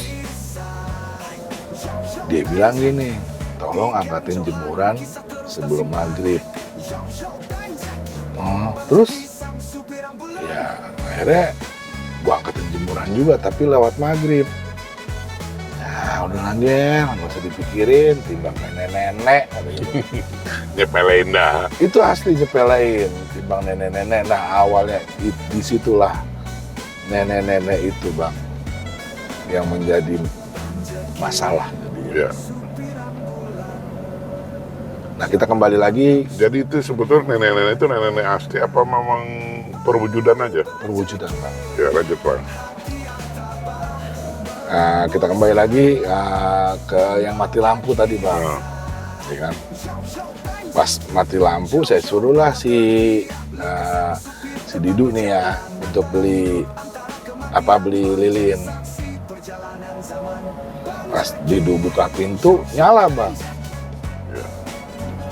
dia bilang gini, tolong angkatin jemuran sebelum maghrib. Terus ya akhirnya gua angkatin jemuran juga tapi lewat maghrib. Nah udah Nanggen, nggak usah dipikirin, timbang nenek-nenek. Nyepelein dah. Itu asli nyepelein, timbang nenek-nenek. Nah awalnya disitulah nenek-nenek itu bang, yang menjadi masalah. Ya. Nah kita kembali lagi, Jadi itu sebetulnya nenek-nenek itu nenek-nenek asli apa memang perwujudan aja? perwujudan bang. Ya lanjut Bang. Nah, kita kembali lagi ke yang mati lampu tadi bang, Nah, ya kan? Pas mati lampu saya suruhlah si Didu nih ya untuk beli lilin. Pas Didu buka pintu nyala bang. ya.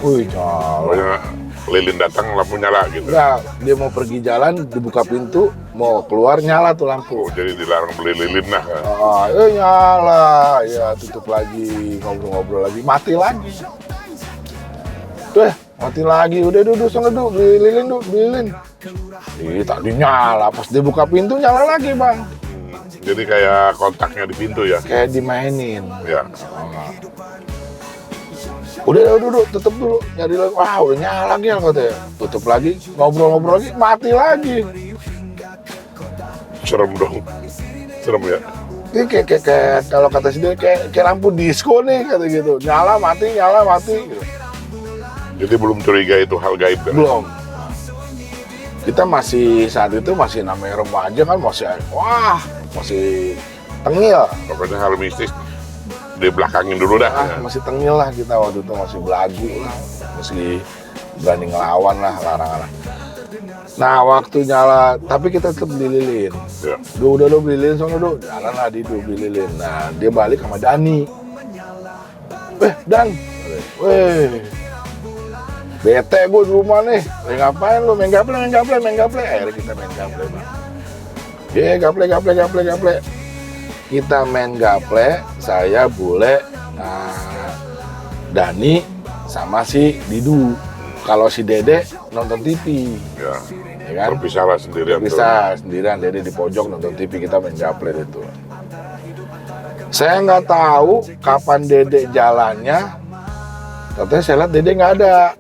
Wih nyala. Pokoknya lilin datang lampu nyala gitu. Enggak, dia mau pergi jalan, dibuka pintu, mau keluar nyala tuh lampu. Oh, jadi dilarang beli lilin lah. Kan? Nyala, ya tutup lagi, ngobrol-ngobrol lagi, mati lagi. Mati lagi, udah duduk sana duduk, beli lilin duduk, beli lilin. Tadi nyala, pas dia buka pintu nyala lagi bang. Jadi kayak kontaknya di pintu ya. Kayak dimainin. Ya. Udah duduk, tutup dulu, nyari lagi. Wah udah nyala lagi ya katanya. Tutup lagi, ngobrol-ngobrol lagi, mati lagi. Serem dong. Serem ya. Ini kayak kalau kata si dia kayak lampu disco nih kata gitu. Nyala mati gitu. Jadi belum curiga itu hal gaib kan? Belum. Kita masih saat itu masih namanya remaja kan masih tengil. Pokoknya hal mistis dibelakangin dulu dah. Masih tengil lah kita waktu itu, masih belagu lah, masih berani ngelawan lah larangan. Nah waktu nyala, tapi kita tetap beli lilin. Ya. Udah beli lilin sono jalan lah Didu beli lilin. Nah dia balik sama Dani. Dan, bete gue di rumah nih. Ngapain lu? Main gaple. Akhirnya kita main gaple bang. Gaple. Kita main gaple, saya Bule, Dani, sama si Didu. Kalau si Dede nonton TV, Ya. kan? Terpisah lah sendirian. Bisa sendirian, Dede di pojok nonton TV, kita main gaple itu. Saya nggak tahu kapan Dede jalannya. Katanya saya lihat Dede nggak ada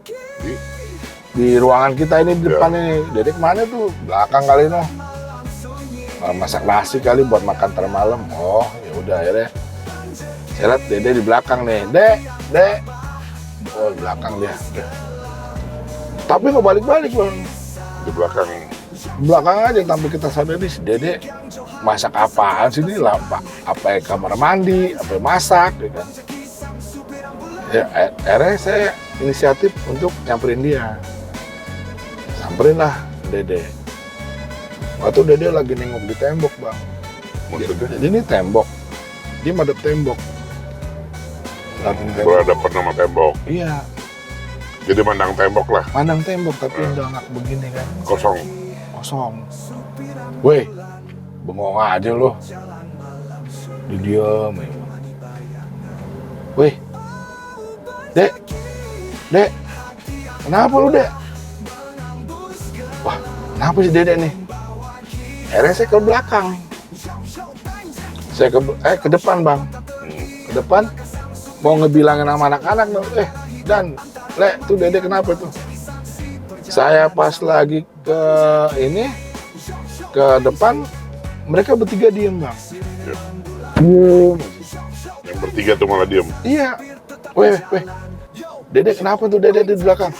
di ruangan kita ini di depan ini. Dede kemana tuh? Belakang kali noh. Masak nasi kali buat makan ntar malam. Oh ya udah akhirnya saya lihat Dede di belakang nih. Dek. Oh di belakang dia. Tapi nggak balik-balik bang. Di belakang. Belakang aja sampai kita sadar nih si Dede masak apaan sih ini lah Pak? Apa kamar mandi, apa masak ya kan. Ya akhirnya saya inisiatif untuk nyamperin dia. Samperin lah Dede. Waktu Dede lagi nengok di tembok bang. Maksudnya? Jadi ini tembok, dia madep tembok. Berhadapan sama tembok. Iya, Jadi mandang tembok lah. pandang tembok tapi udah nggak begini kan, Kosong. kosong. Weh, bengong aja lo. Diam ya. Weh, Dek, kenapa lu Dek? Wah, kenapa si Dede nih? Akhirnya saya ke belakang. Saya ke depan bang. Ke depan mau ngebilangin sama anak-anak, Dan, tuh Dede kenapa tuh? Saya pas lagi ke depan, mereka bertiga diem bang. Ya. Diem. Yang bertiga tuh malah diem. Iya. Weh. Dede kenapa tuh Dede di belakang?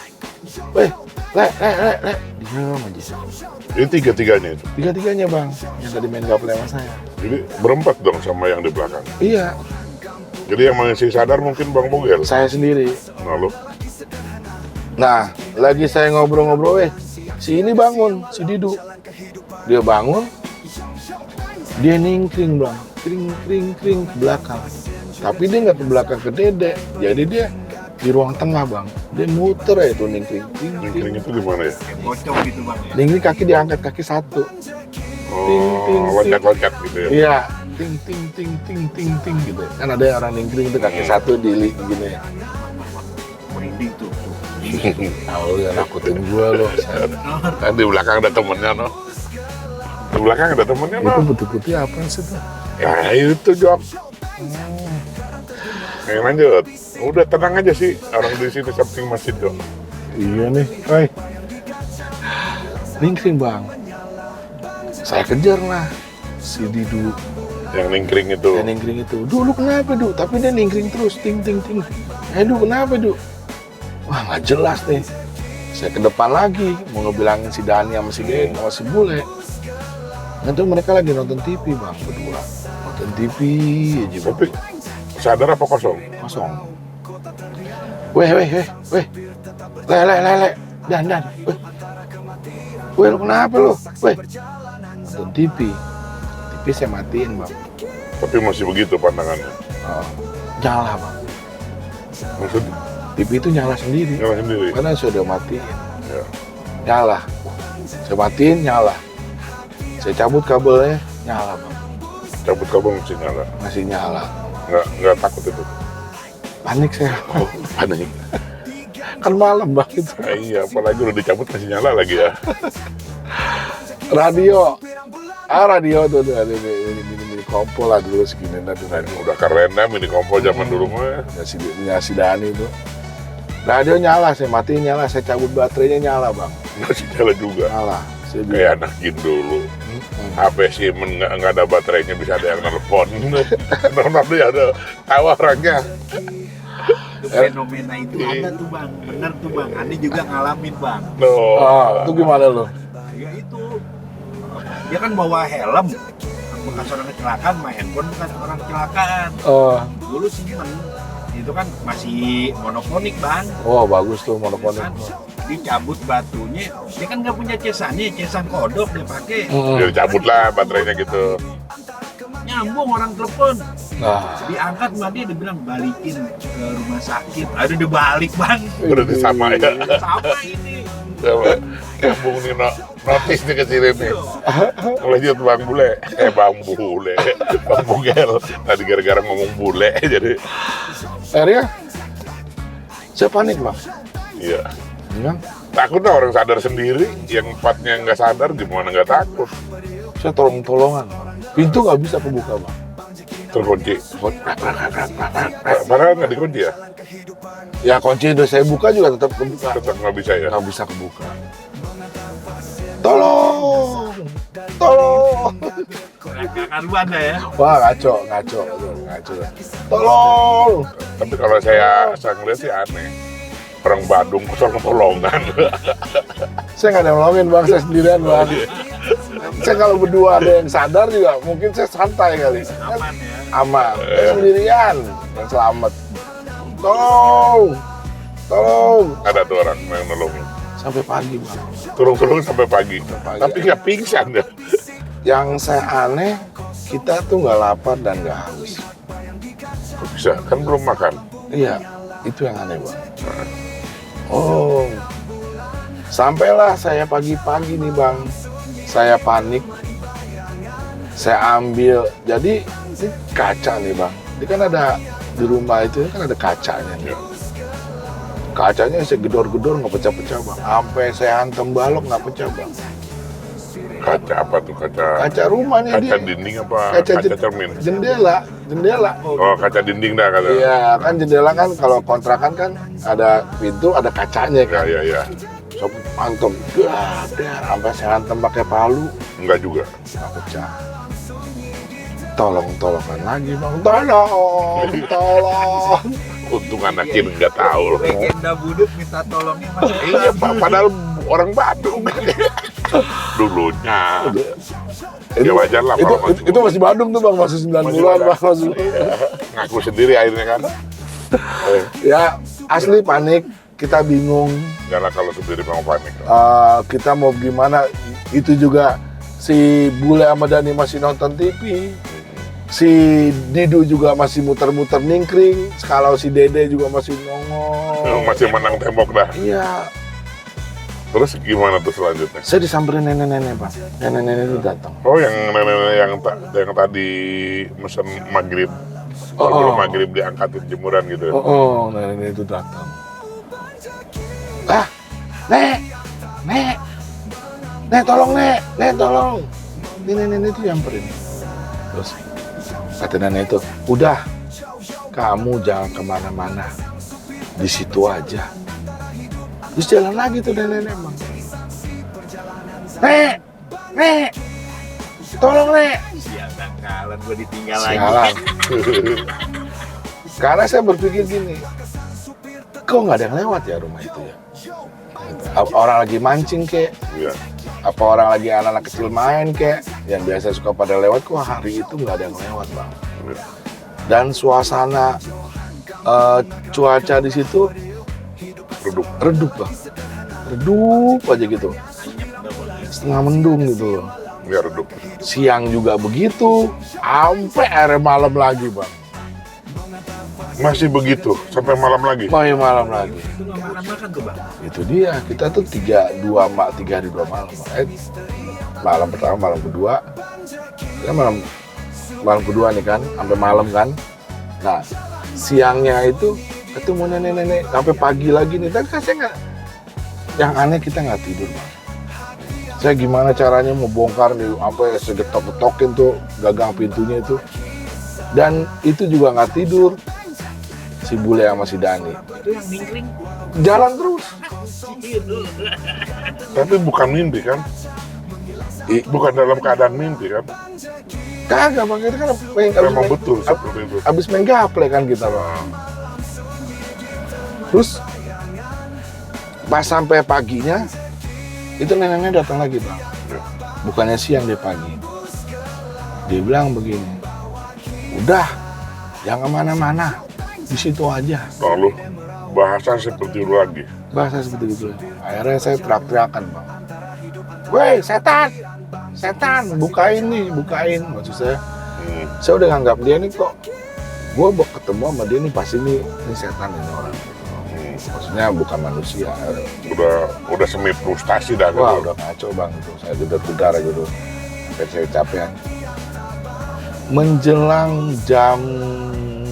Weh, Diam aja. Ini tiga-tiganya itu. Tiga-tiganya bang, yang tadi main gaple sama saya. Jadi berempat dong sama yang di belakang. Iya, Jadi yang masih sadar mungkin Bang Bogel. saya sendiri. Lalu Nah, lagi saya ngobrol-ngobrol, si ini bangun, si Didu. Dia bangun, dia ningkring bang, kring ke belakang. Tapi dia nggak ke belakang ke Dede, jadi dia di ruang tengah bang. Dia muter ya itu ningkring. ningkring itu di mana ya? Bocong gitu bang ya. Ningkring kaki diangkat kaki satu. Ting. Loncat-loncat gitu ya. Iya, ting gitu. Kan ada yang orang ningkring itu kaki satu di gini. Merinding tuh. Tahu ya nakutin gua loh. Kan di belakang ada temennya no. Di belakang ada temennya no. Itu putih-putih apa sih tuh? Ya itu Jok. lanjut. Udah tenang aja sih, orang di sini samping masjid kok. Iya nih, woi. Ningkring bang. Saya kejar lah si Didu. Yang ningkring itu. Yang ningkring itu. Dulu kenapa Du? Tapi dia ningkring terus, ting. Du kenapa Du? Wah nggak jelas nih. Saya ke depan lagi mau ngebilangin si Dani sama si Den sama si Bule. Nanti mereka lagi nonton TV bang berdua. Nonton TV aja bang. Tapi sadar apa kosong? Kosong. Weh. Le. Dan. Weh lu kenapa lu? Weh. Nonton TV. TV saya matiin bang. Tapi masih begitu pandangannya. Oh, nyala bang. Maksudnya? TV itu nyala sendiri. Nyala sendiri? Karena sudah matiin. Ya. Nyala. Saya matiin nyala. Saya cabut kabelnya nyala bang. Cabut kabel masih nyala? Masih nyala. Nggak takut itu? Panik saya. Oh, panik. Kan malam bang itu. Iya, apalagi udah dicabut masih nyala lagi ya. Radio tuh ada mini kompol lah dulu segini tuh radio. Udah keren dah mini kompol zaman dulu mah. Ya si Dani itu. Radio nyala, saya matiin nyala, saya cabut baterainya nyala bang. Masih nyala juga. Nyala. Saya Kayak anak jin dulu. HP SIM nggak ada baterainya bisa ada yang nelpon. Nanti ada tahu orangnya. Itu fenomena itu ada tuh bang, bener tuh bang. Andi juga ngalamin bang. Itu gimana lo? Ya itu, dia kan bawa helm. Bekas orang kecelakaan, main handphone bekas orang kecelakaan. Dulu simpen, itu kan masih monoponik bang. Oh bagus tuh monoponik. Kan, dicabut batunya, dia kan nggak punya cesannya, cesan kodok dia pakai. Dia cabut lah baterainya gitu. Nyambung orang telepon. Nah, Diangkat sama dia bilang balikin ke rumah sakit. Aduh udah balik bang. Berarti sama ya. Sama ini. Sama. Nyambung nih notis nih ke sini nih. Lanjut Bang Bule. Bang Bule. Bang Bugel. Tadi gara-gara ngomong bule jadi. akhirnya saya panik bang. Iya. Bilang, Takut lah orang sadar sendiri. Yang empatnya nggak sadar gimana nggak takut. saya tolong-tolongan. Pintu nggak bisa kebuka bang. Terkunci. Padahal nggak dikunci ya? Ya kunci udah saya buka juga tetap kebuka. Tetap nggak bisa ya? Nggak bisa kebuka. Tolong. Karuan ya. Wah ngaco. Tolong. Tapi kalau saya ngeliat sih aneh. Orang Badung tolong-tolongan. Saya nggak ada yang nolongin bang, saya sendirian bang. Saya kalau berdua ada yang sadar juga, mungkin saya santai kali. Aman ya. Aman. Saya sendirian yang selamat. Tolong. Ada tuh orang yang nolongin. Sampai pagi bang. Tolong sampai pagi. pagi. Tapi nggak pingsan ya. Yang saya aneh, kita tuh nggak lapar dan nggak haus. Kok bisa? Kan belum makan. Iya, itu yang aneh bang. Oh, sampailah saya pagi-pagi nih bang. Saya panik. Saya ambil. Jadi ini kaca nih bang. Ini kan ada di rumah itu kan ada kacanya nih. Kacanya saya gedor-gedor nggak pecah-pecah bang. Sampai saya hantam balok nggak pecah bang. Kaca apa tuh? Kaca rumahnya Kaca dia. dinding apa? Kaca cermin? Jendela. Oh, kaca dinding dah kata. Iya kan jendela kan kalau kontrakan kan ada pintu ada kacanya kan. Ya. So, hantam, sampai saya hantam pakai palu Enggak juga. nggak pecah. Tolongan lagi bang. Tolong. Untung anak kiri nggak tahu. Legenda buduk minta tolongnya masih. Iya, padahal orang Badung. Dulunya. Ya wajar lah kalau Itu masih Badung tuh bang, masih 9 Masih bulan Badung. bang. Masih. ngaku sendiri akhirnya kan. Ya asli panik, kita bingung. Enggak lah kalau sendiri mau panik. Kita mau gimana, itu juga si Bule sama Dani masih nonton TV. Si Didu juga masih muter-muter ningkring. Kalau si Dede juga masih nongol. Masih menang tembok dah. Iya. Terus gimana tuh selanjutnya? Saya disamperin nenek-nenek bang. Nenek-nenek itu datang. Oh, yang nenek-nenek yang tadi mesen maghrib. Sebelum maghrib diangkatin jemuran gitu. Nenek-nenek itu datang. Nek tolong nek tolong. Ini nenek itu nyamperin. Terus kata nenek itu, udah kamu jangan kemana-mana, di situ aja. Terus jalan lagi tuh nenek Bang. Nek, tolong Nek. Sialan kalan gue ditinggal Sialan. lagi. Karena saya berpikir gini, kok nggak ada yang lewat ya rumah itu ya? Orang lagi mancing kek, Iya. apa orang lagi anak-anak kecil main kek, yang biasa suka pada lewat, kok hari itu nggak ada yang lewat Bang. Iya. Dan suasana cuaca di situ redup Bang, redup aja gitu, setengah mendung gitu loh. Ya redup. Siang juga begitu, sampai akhir malam lagi Bang. Masih begitu sampai malam lagi. Malam lagi. Itu nggak makan tuh Bang. Itu dia, kita tuh 3 hari 2 malam. Malam pertama, malam kedua. Ya malam kedua nih kan, sampai malam kan. Nah, siangnya itu ketemu nenek-nenek sampai pagi lagi nih. Tapi kan saya nggak, yang aneh kita nggak tidur Bang. Saya gimana caranya mau bongkar nih, sampai segetok-getokin tuh gagang pintunya itu. Dan itu juga nggak tidur. Si Bule sama si Dani Itu yang mingkring. jalan terus. Tapi bukan mimpi kan? Bukan dalam keadaan mimpi kan? Kagak Bang, itu kan Memang betul seperti itu. abis main gaple kan kita Bang. Terus pas sampai paginya itu neneknya datang lagi Bang. Bukannya siang, dia pagi. Dia bilang begini, udah jangan kemana-mana, di situ aja. Lalu bahasa seperti itu lagi. Bahasa seperti itu. Akhirnya saya teriak-teriakan Bang, woi setan, setan, bukain nih, bukain. Maksud saya udah nganggap dia nih kok, gue ketemu sama dia nih pasti ini setan ini orang. Maksudnya bukan manusia. Udah semi frustasi dah. Wah gitu. udah ngaco Bang itu, saya gedar-gedar gitu, sampai saya capek. Menjelang jam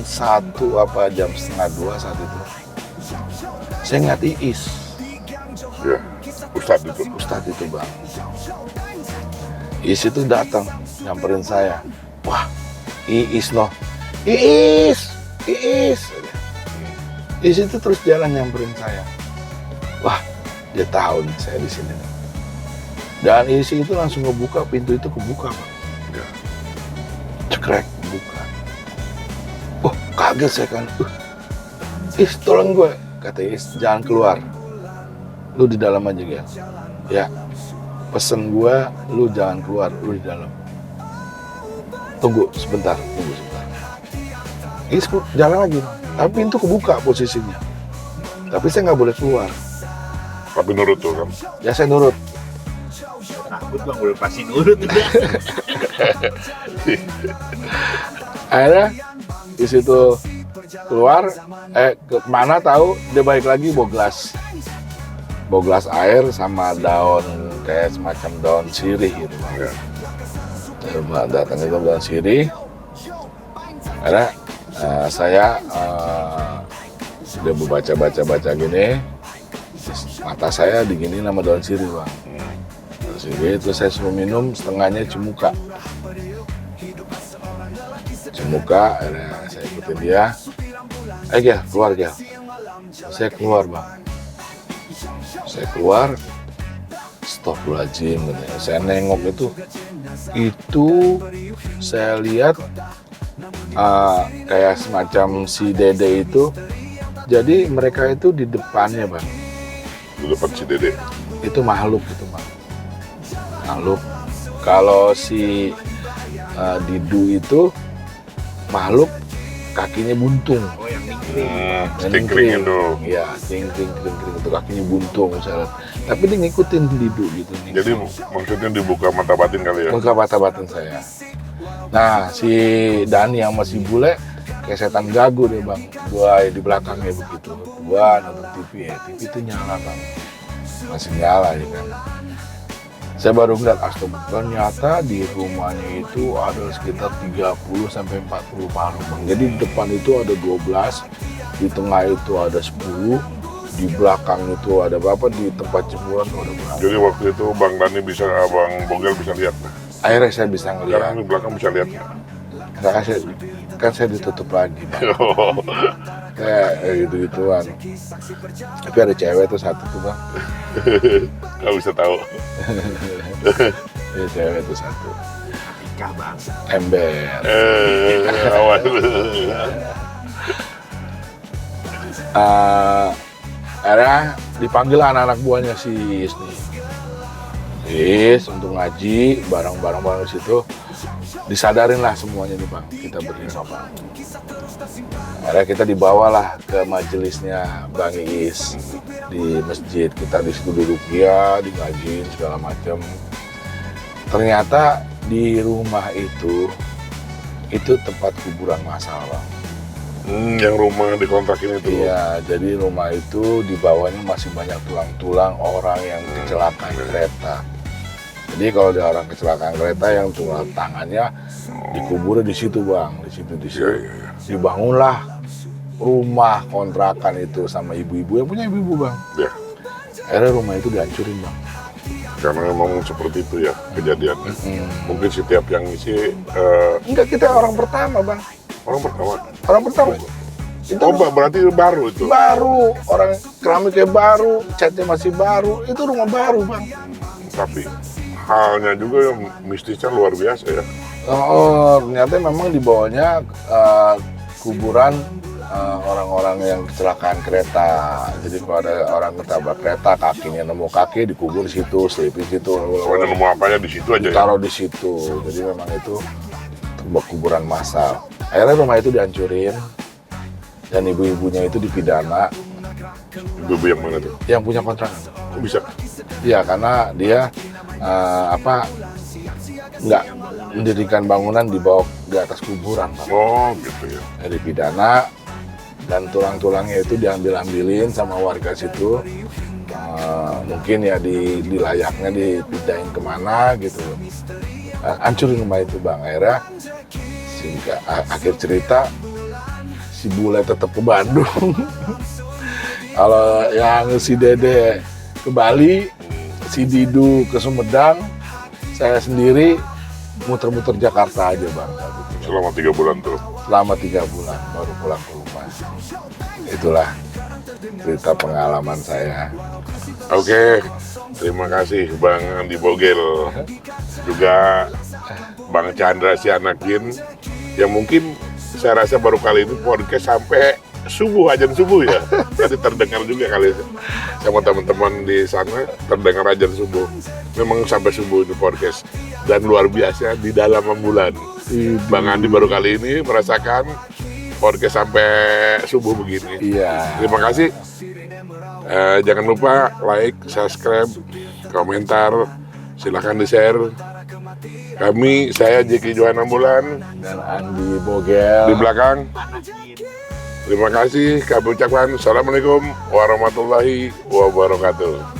1 apa jam setengah 2 saat itu, saya ngeliat Iis. Ya, Ustadz itu. Bang. Iis itu datang nyamperin saya. Wah, Iis loh. Iis. Iis itu terus jalan nyamperin saya. Wah, dia tahu nih saya di sini. Dan Iis itu langsung ngebuka pintu itu, kebuka Bang. Ya. Cekrek, buka. Oh, kaget saya kan. Is, tolong gue. Kata Is, jangan keluar. Lu di dalam aja, Gel. Ya, pesen gue, lu jangan keluar, lu di dalam. Tunggu sebentar. Is, jalan lagi. Tapi pintu kebuka posisinya. Tapi saya nggak boleh keluar. Tapi nurut tuh kan. Ya, saya nurut. Takut Bang, udah pasti nurut udah. Akhirnya di situ keluar, kemana tahu dia balik lagi bawa gelas air sama daun kayak semacam daun sirih gitu Bang. Ya. Datang itu daun sirih. Akhirnya saya sudah baca gini, mata saya digini nama daun sirih Bang. Daun sirih, terus saya suruh minum setengahnya cimuka. Akhirnya saya ikutin dia. Gel, keluar Gel. Saya keluar Bang. Saya keluar. Astagfirullahaladzim. Saya nengok itu saya lihat kayak semacam si Dede itu. Jadi mereka itu di depannya Bang. Di depan si Dede. Itu makhluk itu Bang. Makhluk. Kalau si Didu itu makhluk kakinya buntung. Oh yang mingkring. Stingkring itu. Iya, stingkring itu kakinya buntung misalnya. Tapi dia ngikutin Didu gitu nih. Jadi maksudnya dibuka mata batin kali ya. Buka mata batin saya. Nah, si Dani yang masih bule kayak setan gagu deh Bang. Gua di belakangnya begitu. Gua nonton TV ya. TV itu nyala Bang. Masih nyala ya kan. Saya baru ngeliat astagfirullah, ternyata di rumahnya itu ada sekitar 30 sampai 40 makhluk Bang. Jadi di depan itu ada 12, di tengah itu ada 10, di belakang itu ada berapa, di tempat jemuran itu ada berapa. Jadi waktu itu Bang Dani Bang Bogel bisa lihat. Akhirnya saya bisa Sekarang ngeliat. di belakang bisa lihat. Enggak, kan saya ditutup lagi, Bang. Kayak gitu-gituan. Tapi ada cewek tuh satu tuh, Bang. Nggak bisa tahu. Ada cewek tuh satu. Nikah, Bang. Ember. Awas. Akhirnya dipanggil anak-anak buahnya si Is nih. Is untuk ngaji bareng-bareng di situ. Disadarin lah semuanya nih, Bang, kita berlima, Bang. Akhirnya kita dibawalah ke majelisnya Bang Is di masjid. Kita di situ duduk ya, di ngajiin segala macam. Ternyata di rumah itu tempat kuburan massal, Bang. Yang rumah dikontrakin itu. Iya, jadi rumah itu di bawahnya masih banyak tulang-tulang orang yang kecelakaan kereta. Jadi kalau ada orang kecelakaan kereta yang tulang tangannya dikubur di situ, Bang, di situ. Iya. Dibangunlah rumah kontrakan itu sama ibu-ibu yang punya ibu-ibu, Bang. Ya, Akhirnya rumah itu dihancurin, Bang. karena memang seperti itu ya kejadiannya. Mungkin setiap yang isi Enggak, kita orang pertama, Bang. orang pertama. Orang pertama. Itu Berarti baru itu. baru, orang keramiknya baru, catnya masih baru. Itu rumah baru, Bang. Tapi halnya juga yang mistisnya luar biasa ya. Oh, ternyata memang di bawahnya kuburan orang-orang yang kecelakaan kereta. Jadi kalau ada orang ketabrak kereta, kakinya nemu kaki dikubur di situ, selipin situ. Pokoknya nemu apanya di situ aja ya. Taruh di situ. Jadi memang itu sebuah kuburan massal. Akhirnya rumah itu dihancurin dan ibu-ibunya itu dipidana. Ibu-ibu yang mana tuh? Yang punya kontrakan. Kok bisa? Iya, karena dia nggak mendirikan bangunan di atas kuburan, Pak. Oh gitu ya. Dari pidana dan tulang-tulangnya itu diambil-ambilin sama warga situ. Mungkin ya di layaknya dipindahin kemana gitu. Hancurin rumah itu, Bang. Akhirnya akhir cerita si Bule tetap ke Bandung. Kalau yang si Dede ke Bali, si Didu ke Sumedang, saya sendiri muter-muter Jakarta aja, Bang. Selama 3 bulan tuh. Selama 3 bulan baru pulang ke rumah. Itulah cerita pengalaman saya. Oke, terima kasih Bang Andi Bogel, juga Bang Chandra Sianakin, yang mungkin saya rasa baru kali ini podcast sampai subuh, azan subuh ya. Tadi terdengar juga kali sama teman-teman di sana, terdengar azan subuh. Memang sampai subuh itu podcast, dan luar biasa di dalam bulan. Bang Andi baru kali ini merasakan podcast sampai subuh begini. Iya. Terima kasih. Jangan lupa like, subscribe, komentar, silahkan di-share. Saya Jeki Johan Ambulan Dan Andi Bogel di belakang. Terima kasih. Kami ucapkan Assalamualaikum warahmatullahi wabarakatuh.